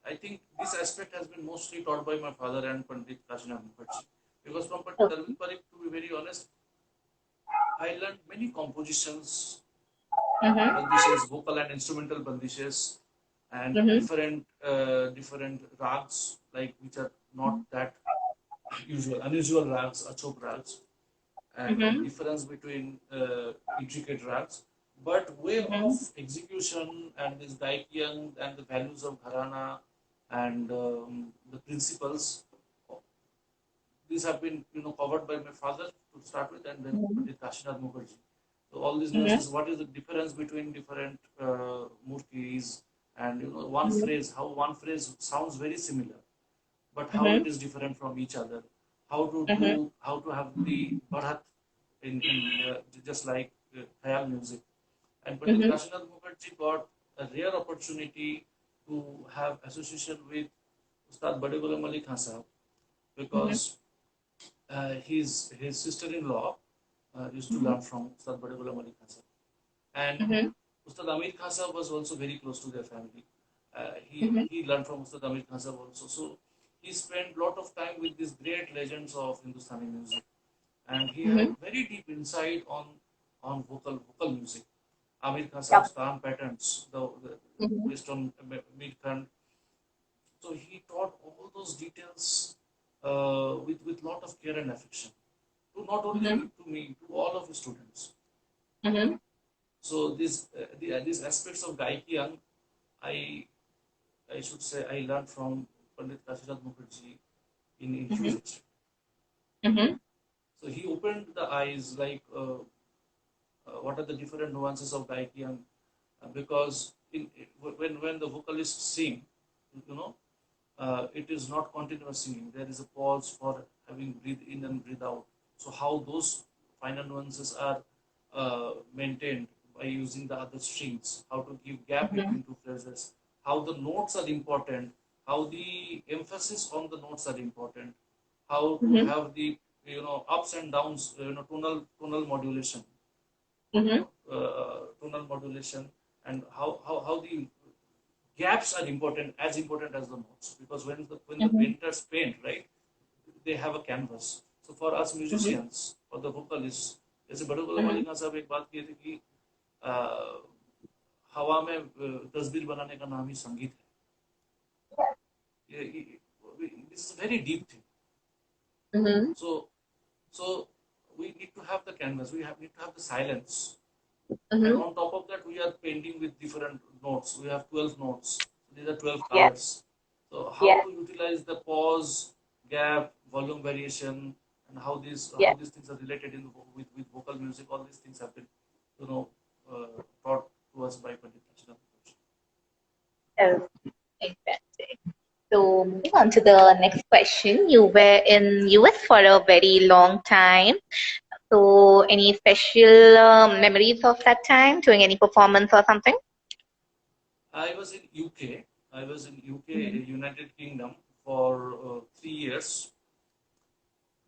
I think this aspect has been mostly taught by my father and Pandit Kashinath Mukherjee. Because from Pandit Arvind Parikh, to be very honest, I learned many compositions, bandishes, vocal and instrumental bandishes, and different rags, like which are not that unusual rags, achok rags, and difference between intricate rags. But way of execution and this Gaikiyan and the values of Gharana and the principles, these have been covered by my father to start with, and then Pandit Kashinath Mukherjee. So all these nuances, what is the difference between different murtis, and one phrase, how one phrase sounds very similar, but how it is different from each other. How to do, how to have the bharat in just like Khayal music. And Pandit Kashinath Mukherjee got a rare opportunity to have association with Ustad Bade Ghulam Ali Khan Sahab, because his sister-in-law used to learn from Ustad Bade Ghulam Ali Khan Sahab. And Ustad Amir Khan Sahab was also very close to their family. He learned from Ustad Amir Khan Sahab also. So he spent a lot of time with these great legends of Hindustani music, and he had very deep insight on vocal music. Amir Khan Sahab's Taan patterns, based on Mirkhand. So he taught all those details with lot of care and affection, to not only to me, to all of his students. So these aspects of Gaikiyan, I should say I learned from Pandit Kashinath Mukherjee in huge extent. So he opened the eyes, like what are the different nuances of Gaikiyan, because when the vocalists sing, it is not continuous singing. There is a pause for having breathe in and breathe out. So how those finer nuances are maintained by using the other strings, how to give gap between two phrases, how the notes are important, how the emphasis on the notes are important, how to have the ups and downs, tonal modulation, tonal modulation, and how the gaps are important as the notes, because when the painters paint, right, they have a canvas. So for us musicians, for the vocalists, जैसे बड़े गोला मालिका साहब एक बात किए थे कि हवा में तस्वीर बनाने का नाम ही संगीत है. This is a very deep thing. So we need to have the canvas. We need to have the silence. And on top of that, we are painting with different notes. We have 12 notes. These are 12 colors. So how to utilize the pause, gap, volume variation, and how these things are related with vocal music. All these things have been, taught to us by Pandit Kashinath Mukherjee. Oh, interesting. So moving on to the next question. You were in US for a very long time. So any special memories of that time, doing any performance or something? I was in UK. United Kingdom, for 3 years.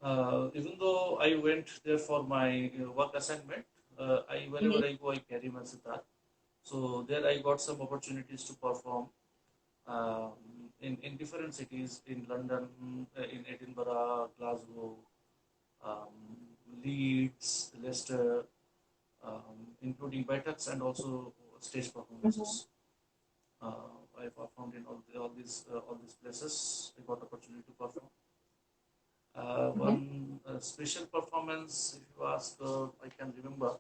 Even though I went there for my work assignment, wherever I go, I carry my sitar. So there I got some opportunities to perform in different cities, in London, in Edinburgh, Glasgow, Leeds, Leicester, including Baitaks and also stage performances. I performed in all these places. I got opportunity to perform. One special performance, if you ask, I can remember.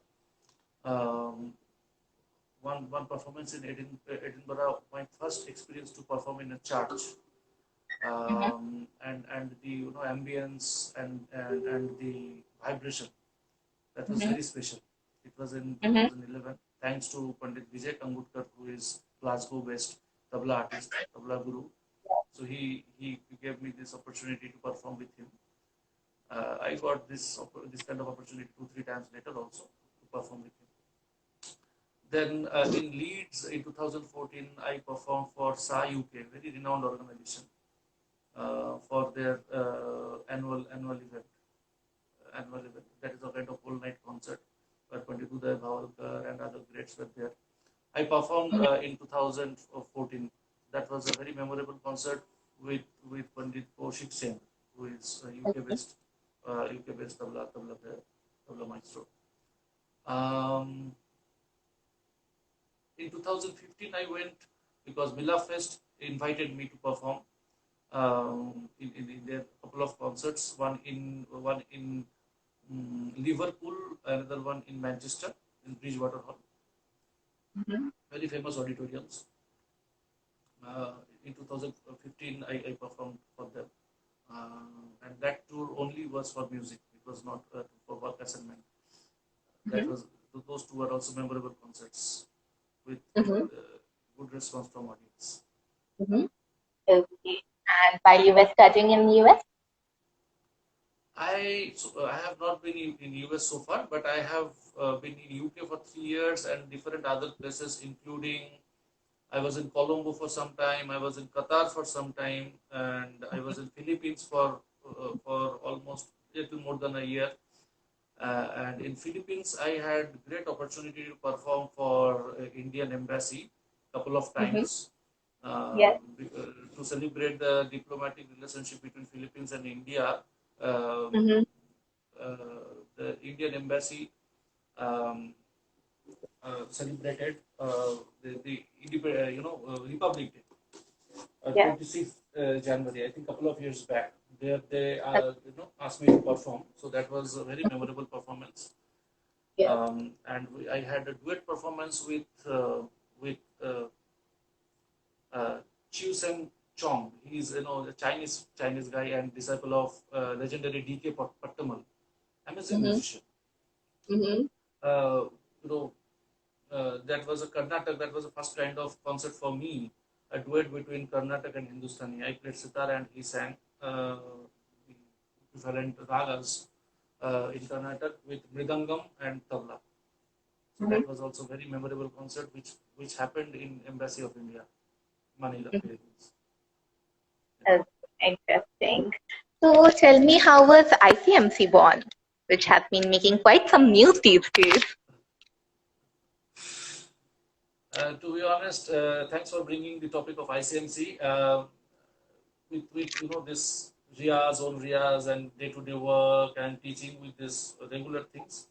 One performance in Edinburgh, my first experience to perform in a church, and the ambience and the vibration, that was very special. It was in 2011. Thanks to Pandit Vijay Kangudkar, who is Glasgow-based tabla artist, tabla guru. So he gave me this opportunity to perform with him. I got this kind of opportunity 2-3 times later also to perform with him. Then in Leeds in 2014, I performed for SA UK, very renowned organization, for their annual event. That is a kind of whole night concert where Pandit Udar Bhattacharya and other greats were there. I performed in 2014. That was a very memorable concert with Pandit Kaushiki, who is UK-based tabla player, tabla maestro. In 2015, I went because Mila Fest invited me to perform in their couple of concerts. One in Liverpool, another one in Manchester, in Bridgewater Hall. Very famous auditoriums. In 2015, I performed for them, and that tour only was for music. It was not for work assignment. Those two were also memorable concerts with good response from audience. Okay. And while you were studying in the US? I have not been in US so far, but I have been in UK for 3 years and different other places, including I was in Colombo for some time, I was in Qatar for some time, and I was in Philippines for almost little more than a year. And in Philippines, I had great opportunity to perform for Indian Embassy couple of times to celebrate the diplomatic relationship between Philippines and India. The Indian Embassy celebrated the Republic Day, 26th January, I think, couple of years back. They asked me to perform, so that was a very memorable performance. And I had a duet performance with Chiu Seng Chong. He's a Chinese guy and disciple of legendary D.K. Pattamal, amazing musician. That was a Karnataka. That was the first kind of concert for me, a duet between Karnataka and Hindustani. I played sitar and he sang different ragas in Karnataka with mridangam and tabla. So that was also a very memorable concert, which happened in Embassy of India, Manila, Philippines. Interesting. So tell me, how was ICMC born, which has been making quite some news these days? To be honest, thanks for bringing the topic of ICMC. With this riyas and day-to-day work and teaching with this regular things,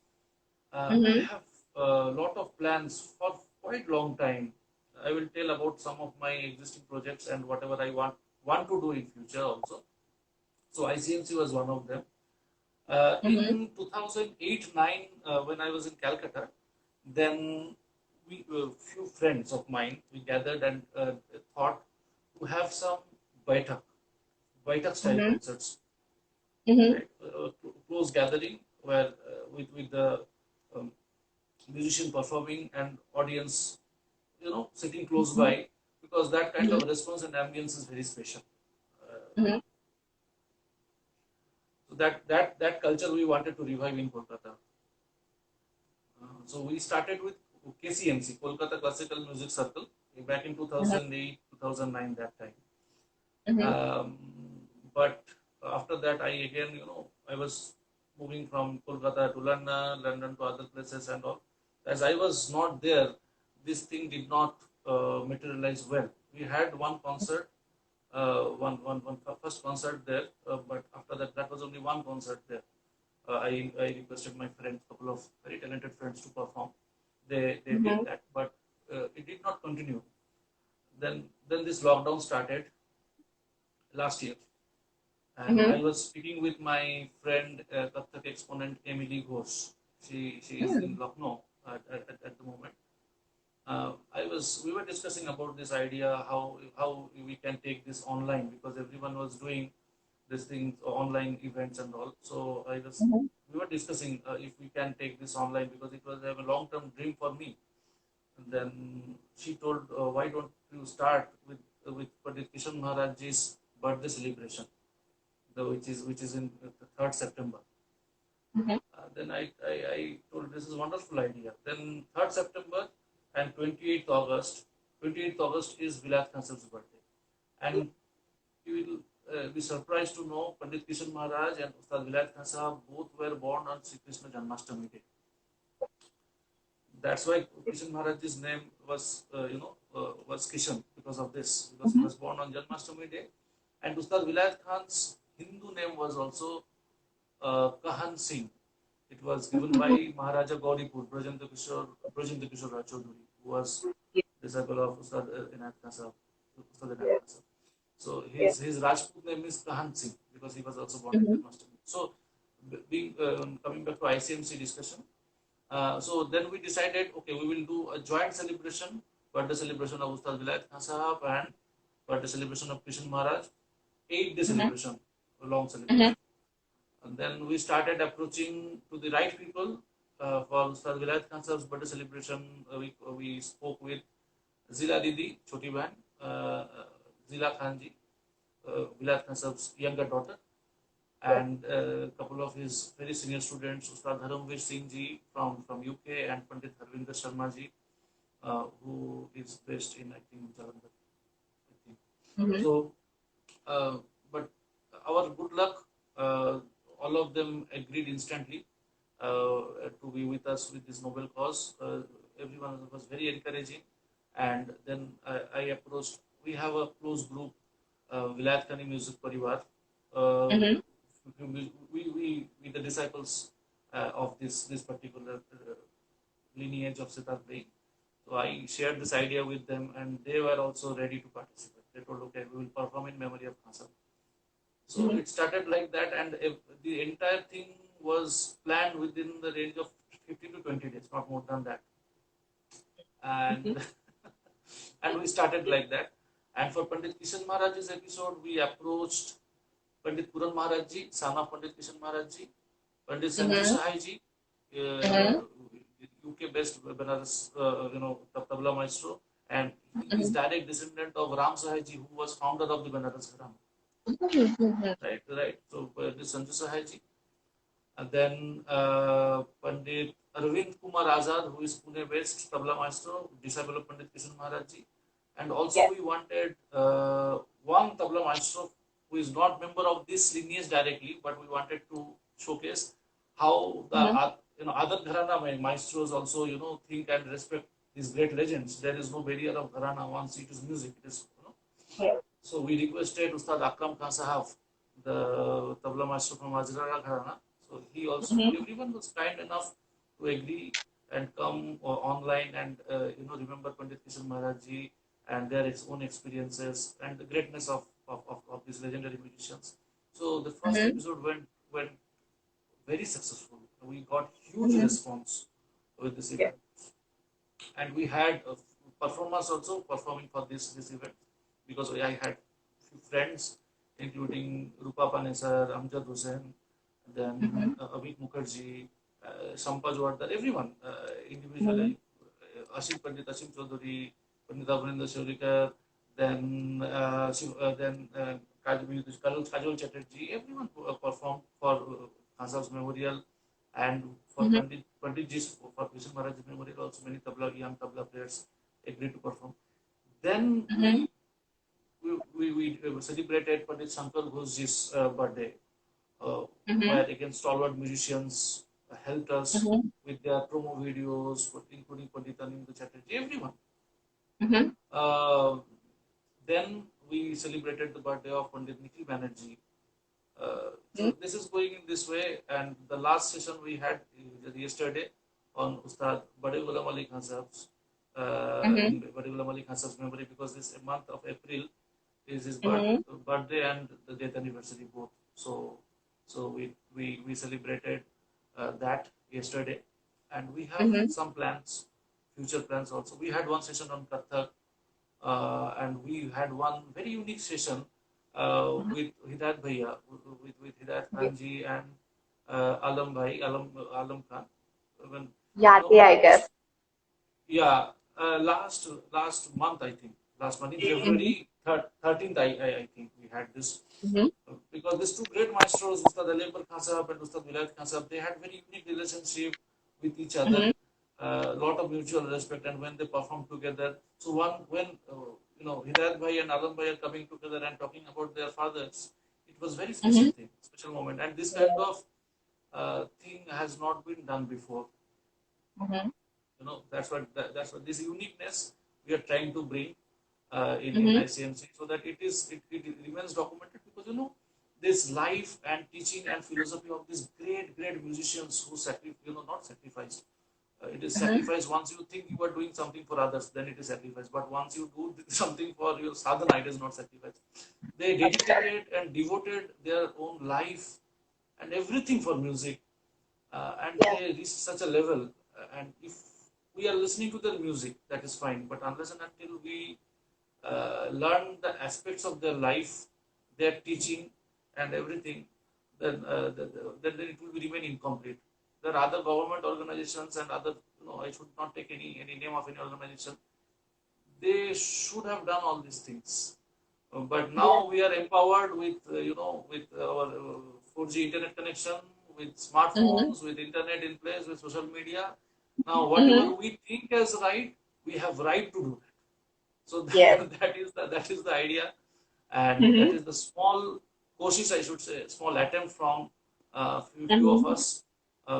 I Mm-hmm. have a lot of plans for quite long time. I will tell about some of my existing projects and whatever I want to do in future also. So ICMC was one of them. Mm-hmm. In 2008-9, when I was in Calcutta, then we few friends of mine we gathered and thought to have some baitak style Mm-hmm. concerts, Mm-hmm. right? Close gathering where with the um, musician performing and audience, sitting close by, because that kind of response and ambience is very special. Uh, Mm-hmm. so that culture we wanted to revive in Kolkata. So we started with KCMC, Kolkata Classical Music Circle, back in 2008, 2009, that time. Mm-hmm. Um, but after that, I was moving from Kolkata to London, London to other places and all. As I was not there, this thing did not materialize well. We had one concert, one first concert there, but after that, that was only one concert there. I requested my friends, couple of very talented friends, to perform. They did Mm-hmm. that, but it did not continue. Then this lockdown started last year, and Mm-hmm. I was speaking with my friend, Kathak exponent Emily Ghosh. She is in Lucknow at the moment. We were discussing about this idea, how we can take this online, because everyone was doing this thing, online events and all. So Mm-hmm. we were discussing if we can take this online, because it was a long term dream for me. And then she told, why don't you start with Pandit Kishan Maharajji's birthday celebration, which is in the 3rd September. Mm-hmm. Then I told, this is a wonderful idea. Then 3rd September and 28th August. 28th August is Vilayat Khan Sahib's birthday. And you will be surprised to know Pandit Kishan Maharaj and Ustad Vilayat Khan Sahib both were born on Sri Krishna Janmashtami Day. That's why Kishan Maharaj's name was Kishan, because of this, because he Mm-hmm. was born on Janmashtami Day. And Ustad Vilayat Khan's Hindu name was also Kahan Singh. It was given by Maharaja Gauripur, Brajendra Kishore Raj Chaudhuri, who was disciple of Ustad Inayat Khan Sahib, Ustad Inayat Khan Sahib. So Yeah. his Rajput name is Kahan Singh, because he was also born in Mm-hmm. Janmashtami. So coming back to ICMC discussion, so then we decided, okay, we will do a joint celebration, birthday celebration of Ustad Vilayat Khan Sahib and birthday celebration of Kishan Maharaj, 8-day Mm-hmm. celebration, a long Mm-hmm. celebration. And then we started approaching to the right people for Ustad Vilayat Khan Sahib's birthday celebration. We spoke with Zila Didi, Choti Bahan, Zila Khanji, Vilayat Khan Sahib's younger daughter, and a couple of his very senior students, Ustad Dharamveer Singh ji from UK, and Pandit Harvinder Sharma ji, who is based in, I think, Jalandhar. I think. Mm-hmm. So, uh, but our good luck, all of them agreed instantly to be with us with this noble cause. Everyone was very encouraging, and then I approached. We have a close group, Vilayat Khani Music Parivar. Uh, Mm-hmm. we the disciples of this particular lineage of sitar playing. So I shared this idea with them, and they were also ready to participate. They told, okay, we will perform in memory of Khan Sahib. So Mm-hmm. it started like that, and the entire thing was planned within the range of 15 to 20 days, not more than that. And and we started like that. And for Pandit Kishan Maharaj's episode, we approached Pandit Puran Maharaj ji, son of Pandit Kishan Maharaj ji, Pandit Sanju Mm-hmm. Sahai ji, Mm-hmm. UK-based Benares, tabla maestro, and he is Mm-hmm. direct descendant of Ram Sahai ji, who was founder of the Benares Gharam. Mm-hmm. Right, right. So this Sanju Sahai ji, and then Pandit Arvind Kumar Azad, who is Pune-based tabla maestro, disciple of Pandit Kishan Maharaj ji, and also Yes. we wanted one tabla maestro who is not member of this lineage directly, but we wanted to showcase how the Mm-hmm. other gharana maestros also think and respect these great legends. There is no barrier of gharana once it is music. It is, Yeah. So we requested Ustad Akram Khan Sahab, the tabla master from Raga Gharana. So he also, everyone was kind enough to agree and come online and remember Pandit Kishan Maharaj ji and their own experiences and the greatness of these legendary musicians. So the first episode went very successful. We got huge response with this Yeah. event, and we had performers also performing for this event because I had few friends, including Rupa Panesar, Amjad Hussain, then Arvind Mukherjee, Sampaj Wardar, everyone individually, Asim Chaudhary, Pandit Abhinanda Shaurikar, then Kajol Chatterjee, everyone performed for Khansa's memorial and for Panditji's, for Kishan Maharaj's memorial also many young tabla players agreed to perform. Then we celebrated Pandit Shankar Ghoshji's birthday, where again stalwart musicians helped us with their promo videos, including Pandit Anand Chatterjee, everyone. Then we celebrated the birthday of Pandit Nikhil Banerjee. So this is going in this way, and the last session we had yesterday on Ustad Bade Ghulam Ali Khan Sahab's in Bade Ghulam Ali Khan Sahab's memory, because this month of April is his birthday and the death anniversary both. So we celebrated that yesterday, and we have some plans, future plans also. We had one session on Kathak, and we had one very unique session with Hidayat Bhaiya, with Hidayat Khan ji and Alam Bhai, Alam Khan. When, Yeah, I guess. yeah, last month I think. Last month in February 13th, I think we had this. Because these two great maestros, Ustad Aliakbar Khan Sahab and Ustad Vilayat Khan Sahab, they had very unique relationship with each other, lot of mutual respect, and when they performed together. So when Hidayat Bhai and Alam Bhai are coming together and talking about their fathers, it was very special thing, special moment, and this kind of thing has not been done before. That's what this uniqueness we are trying to bring in ICMC, so that it remains documented, because this life and teaching and philosophy of these great musicians who not sacrificed. It is sacrifice once you think you are doing something for others, then it is sacrifice. But once you do something for your sadhana, it is not sacrifice. They dedicated and devoted their own life and everything for music, and they reached such a level. And if we are listening to their music, that is fine. But unless and until we learn the aspects of their life, their teaching, and everything, then it will remain incomplete. There are other government organizations and other, I should not take any name of any organization. They should have done all these things. But now we are empowered with, with our 4G internet connection, with smartphones, with internet in place, with social media. Now, whatever we think as right, we have right to do that. So that is the idea, and that is the small koshish, I should say, small attempt from few of us,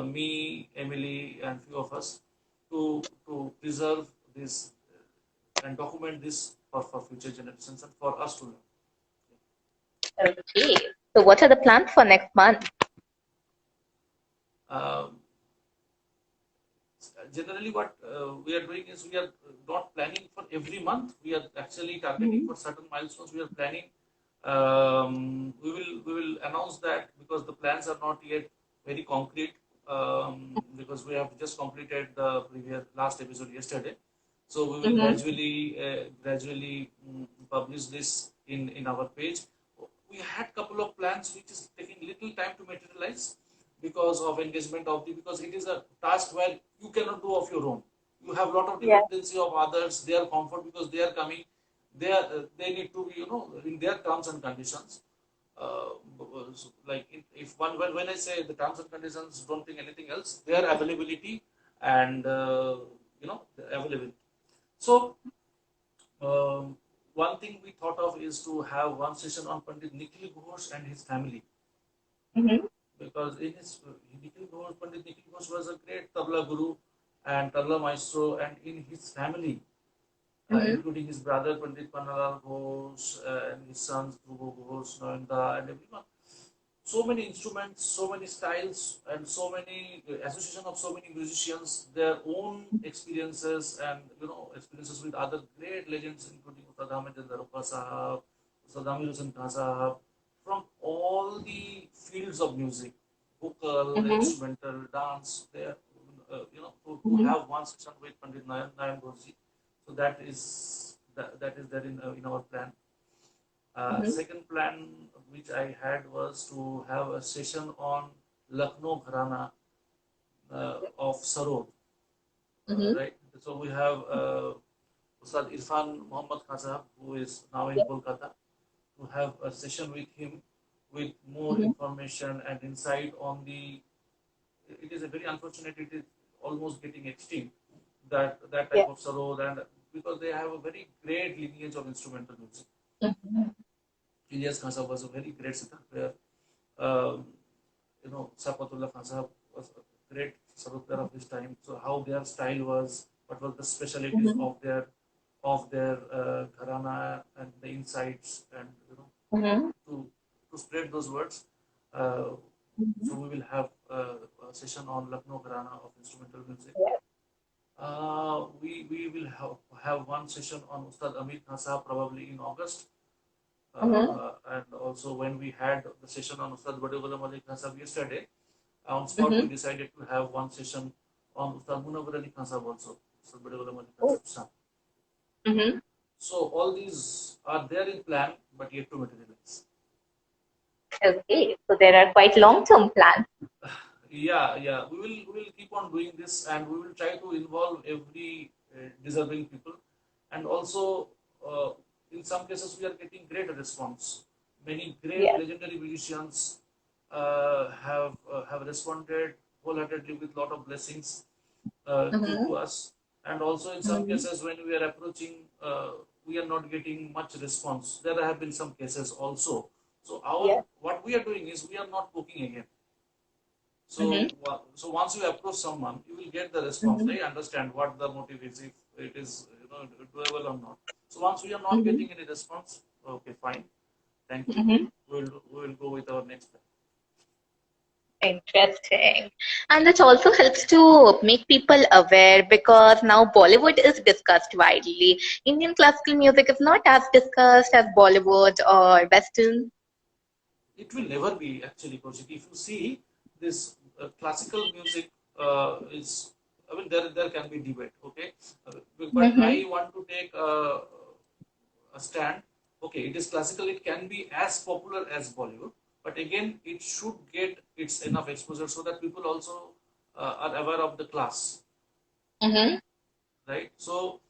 me, Emily, and few of us, to preserve this and document this for future generations and for us to learn. Okay. So what are the plans for next month? Generally, what we are doing is we are not planning for every month. We are actually targeting for certain milestones. We are planning. We will announce that, because the plans are not yet very concrete, because we have just completed the last episode yesterday. So we will gradually publish this in our page. We had couple of plans which is taking little time to materialize, because of engagement because it is a task where you cannot do of your own. You have a lot of dependency of others, their comfort, because they are coming, they need to be, in their terms and conditions. Like if when I say the terms and conditions, don't think anything else, their availability and the availability. So one thing we thought of is to have one session on Pandit Nikhil Ghosh and his family. Because in his Pandit Nikhil Ghosh was a great tabla guru, and Tabla maestro, and in his family, including his brother Pandit Pannalal Ghosh and his sons Dhruvo Ghosh, Noyanda, and everyone. So many instruments, so many styles, and so many association of so many musicians, their own experiences, and experiences with other great legends, including Ustad Ahmed Darupa Sahab, Ustad Amir Hussain Khan Sahab, from all the fields of music, vocal, instrumental, dance. There, to have one session with Pandit Nayan Ghoshi. So that is there in our plan. Second plan which I had was to have a session on Lucknow Gharana of Sarod, right? So we have Ustad Irfan Muhammad Khan Sahab, who is now in Kolkata, to have a session with him with more information and insight on the. It is a very unfortunate. It is almost getting extinct. That type of Sarod, and because they have a very great lineage of instrumental music. Ilyas Khan Sahab was a very great sitar player. Sapatullah Khan Sahab was a great sitar player of his time. So how their style was, what were the specialities of their gharana and the insights, and to spread those words. So we will have a session on Lucknow gharana of instrumental music. We will have one session on Ustad Amir Khan Sahab probably in August. And also when we had the session on Ustad Bade Ghulam Ali Khan Sahab yesterday, on spot we decided to have one session on Ustad Munawwar Ali Khan Sahab also, Ustad Bade Ghulam Ali Khan Sahab. So all these are there in plan, but yet to materialize. Okay, so there are quite long-term plans. Yeah. We will keep on doing this, and we will try to involve every deserving people, and also in some cases we are getting great response. Many great legendary musicians have responded wholeheartedly with lot of blessings to us, and also in some cases when we are approaching, we are not getting much response. There have been some cases also. So what we are doing is we are not cooking again. So, so once you approach someone, you will get the response. They understand what the motive is, if it is doable or not. So once we are not getting any response, okay, fine, thank you. We will go with our next plan. Interesting. And it also helps to make people aware, because now Bollywood is discussed widely. Indian classical music is not as discussed as Bollywood or Western. It will never be, actually, Kaushiki. If you see this classical music is, I mean, there can be debate, okay? But I want to take a stand. Okay, it is classical. It can be as popular as Bollywood, but again, it should get its enough exposure so that people also are aware of the class, right? So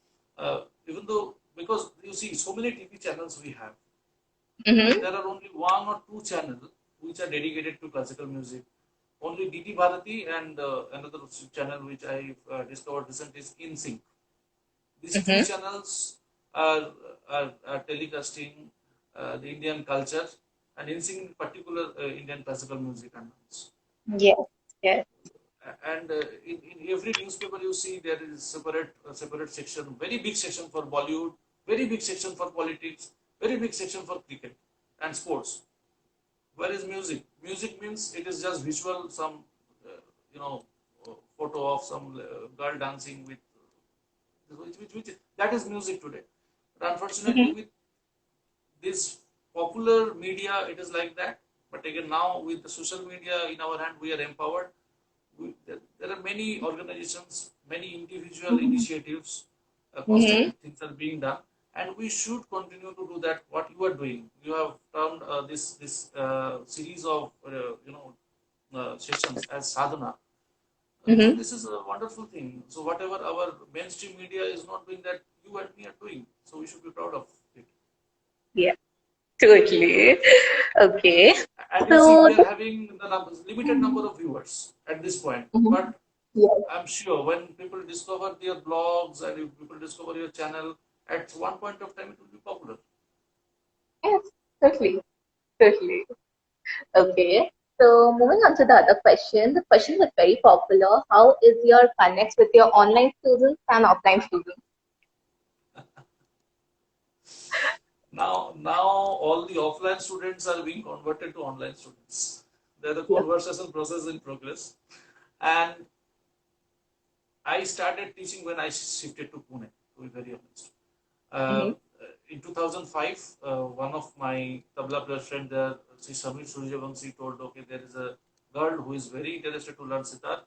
even though, because you see so many TV channels we have, there are only one or two channels which are dedicated to classical music. Only DD Bharati and another channel which I discovered recently is In Sync. These two channels are telecasting the Indian culture, and In Sync in particular Indian classical music and dance. Yes. And in every newspaper you see there is separate section, very big section for Bollywood, very big section for politics, very big section for cricket and sports. Where is music? Music means it is just visual, some photo of some girl dancing with which that is music today. But unfortunately, with this popular media, it is like that. But again, now with the social media in our hand, we are empowered. There are many organizations, many individual initiatives, constantly things are being done, and we should continue to do that. What you are doing, you have termed this series of sessions as sadhana. So this is a wonderful thing. So whatever our mainstream media is not doing, that you and me are doing. So we should be proud of it. Yeah, totally. Okay. And you see, So, we are having the limited number of viewers at this point. But I'm sure when people discover your blogs and if people discover your channel, at one point of time it will be popular. yes, totally. Okay. So moving on to the other question. The question was very popular. How is your connect with your online students and offline students? Now all the offline students are being converted to online students. They're the Yes. conversion process in progress. And I started teaching when I shifted to Pune, to be very honest. Uh, Mm-hmm. in 2005, one of my tabla player friend there, Sri Soumitra told, okay, there is a girl who is very interested to learn sitar,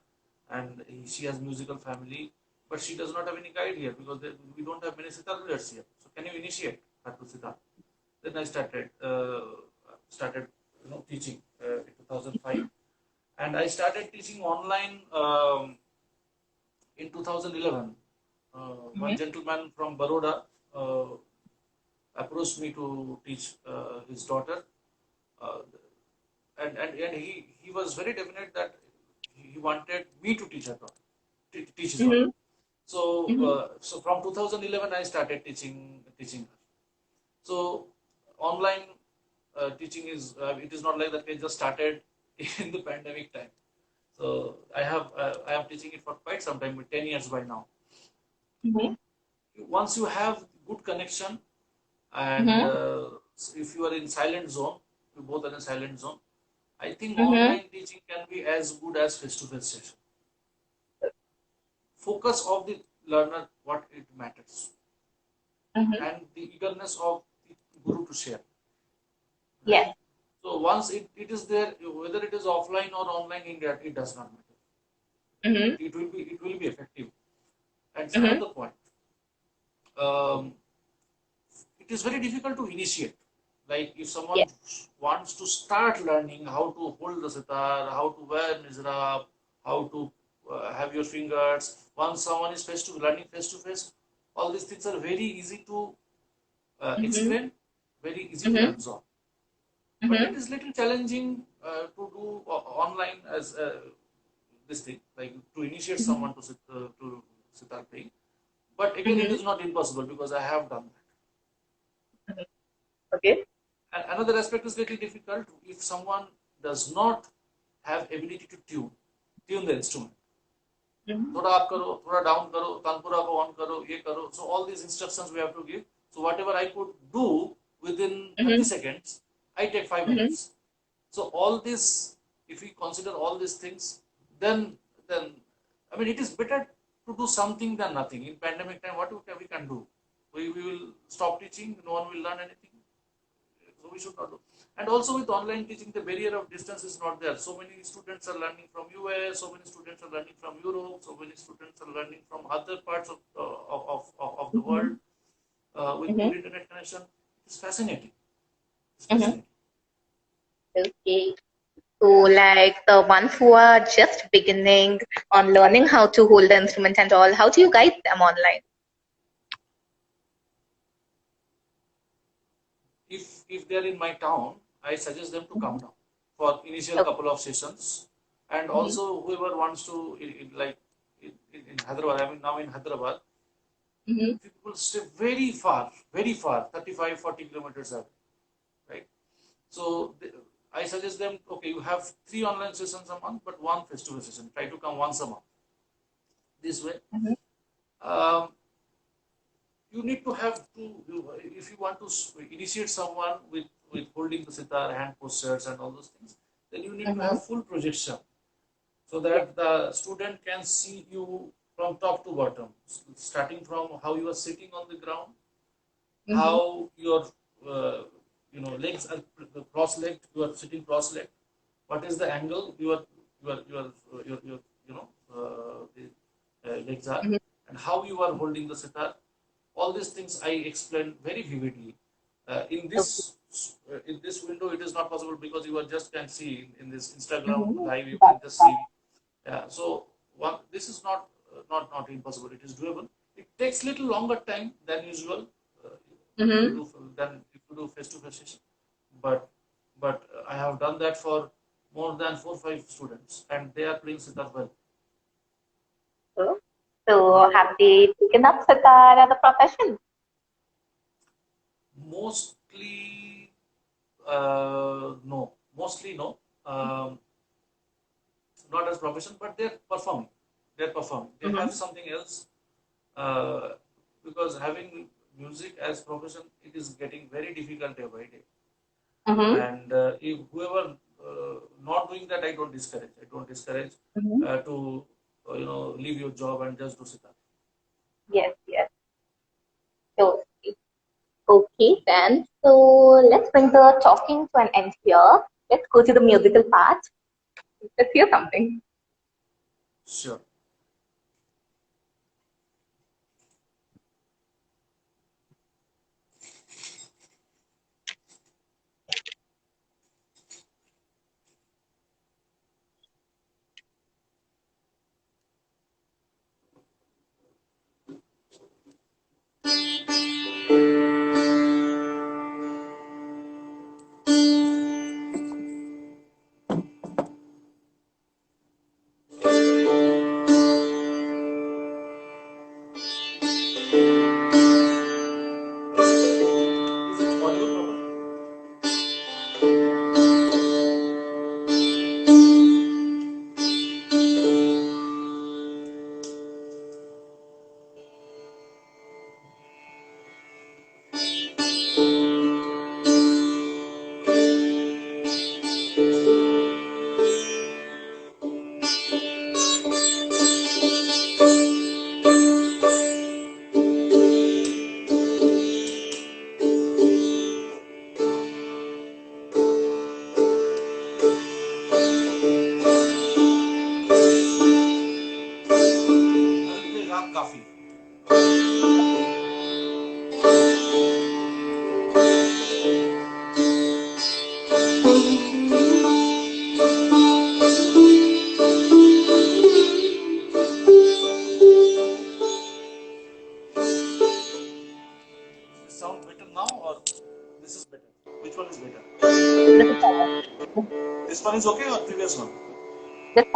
and she has musical family, but she does not have any guide here because we don't have many sitar players here. So can you initiate her to sitar? Then I started teaching in 2005, and I started teaching online in 2011. One gentleman from Baroda approached me to teach his daughter, uh, and he was very definite that he wanted me to teach her daughter, teach his daughter. Mm-hmm. So Mm-hmm. so from 2011 I started teaching her. So online teaching is it is not like that we just started in the pandemic time. So I am teaching it for quite some time, 10 years by now. Mm-hmm. Once you have good connection, and Mm-hmm. if you are in silent zone, you both are in silent zone, I think Mm-hmm. online teaching can be as good as face-to-face session. Focus of the learner, what it matters, Mm-hmm. and the eagerness of the guru to share, right? Yes. So once it is there, whether it is offline or online, India, it does not matter. Mm-hmm. It will be effective. And Mm-hmm. another point, um, it is very difficult to initiate. Like if someone Yes. wants to start learning how to hold the sitar, how to wear mizrab, how to have your fingers. Once someone is learning face to face, all these things are very easy to Mm-hmm. explain, very easy to Mm-hmm. absorb. But Mm-hmm. it is little challenging to do online as this thing, like to initiate someone to sitar playing. But again, it Mm-hmm. is not impossible because I have done that. Mm-hmm. Okay. And another aspect is little difficult if someone does not have ability to tune the instrument. Mm-hmm. थोड़ा up करो, थोड़ा down करो, तानपुरा को on करो, ये करो. So all these instructions we have to give. So whatever I could do within 30 Mm-hmm. seconds, I take 5 Mm-hmm. minutes. So all this, if we consider all these things, then I mean it is better to do something than nothing. In pandemic time, what we can do? We will stop teaching. No one will learn anything. So we should not do. And also with online teaching, the barrier of distance is not there. So many students are learning from US, so many students are learning from Europe, so many students are learning from other parts of the world with Mm-hmm. good internet connection. It's fascinating. It's Mm-hmm. fascinating. Okay. So, like the ones who are just beginning on learning how to hold the instrument and all, how do you guide them online? If they're in my town, I suggest them to come down for initial Okay. couple of sessions, and Mm-hmm. also whoever wants to like in Hyderabad. I mean now in Hyderabad, Mm-hmm. people stay very far, 35, 40 kilometers away, right? So I suggest them, okay, you have 3 online sessions a month, but 1 face-to-face session. Try to come once a month. This way, Mm-hmm. um, you need to have if you want to initiate someone with holding the sitar, hand postures, and all those things, then you need to Mm-hmm. have full projection so Yes. that the student can see you from top to bottom, starting from how you are sitting on the ground, Mm-hmm. how your uh, legs are cross-legged, you are sitting cross-legged. What is the angle your the legs are, Mm-hmm. and how you are holding the sitar. All these things I explain very vividly. Okay. In this window, it is not possible because you are just can see in this Instagram Mm-hmm. live. You can just see. Yeah, so this is not impossible. It is doable. It takes little longer time than usual uh, if you Mm-hmm. do face to face session, but I have done that for more than 4 5 students, and they are playing sitar well. So, so have they taken up sitar as a profession? Mostly no. Mostly no. not as profession, but they're performing. They're performing. They have something else. Because having music as profession, it is getting very difficult day by day. And if whoever not doing that, I don't discourage. I don't discourage to leave your job and just do sitar. Yes, yes. So, okay, then. So let's bring the talking to an end here. Let's go to the musical part. Let's hear something. Sure. Is it audible proper? Rag Kafi. Sound better now or this is better? Which one is better? This is better. This one is okay or previous one? This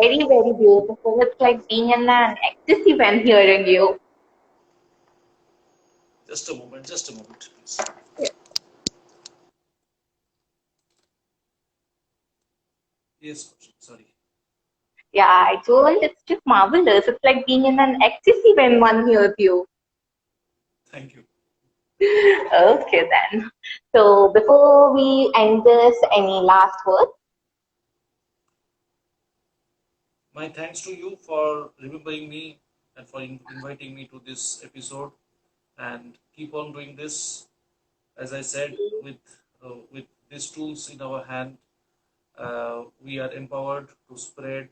very, very beautiful. It's like being in an ecstasy when hearing you. Just a moment, please. Yes, sorry. Yeah, I told it's just marvelous. It's like being in an ecstasy when one hears you. Thank you. Okay, then. So before we end this, any last words? My thanks to you for remembering me and for inviting me to this episode, and keep on doing this. As I said, with these tools in our hand, we are empowered to spread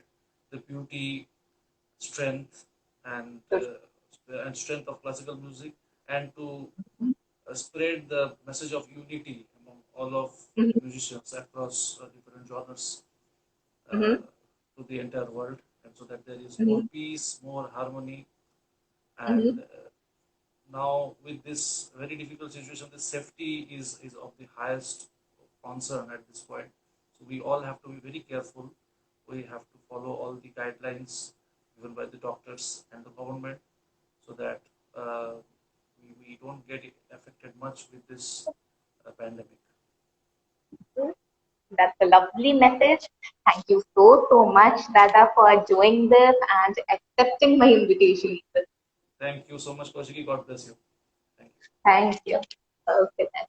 the beauty, strength, and strength of classical music, and to spread the message of unity among all of the Mm-hmm. musicians across different genres Mm-hmm. to the entire world, and so that there is more Mm-hmm. peace, more harmony, and Mm-hmm. now with this very difficult situation, the safety is of the highest concern at this point. So we all have to be very careful. We have to follow all the guidelines given by the doctors and the government, so that we don't get affected much with this pandemic. That's a lovely message. Thank you so, so much, Dada, for doing this and accepting my invitation. Thank you so much, Kaushiki. God bless you. Thank you. Thank you. Okay, then.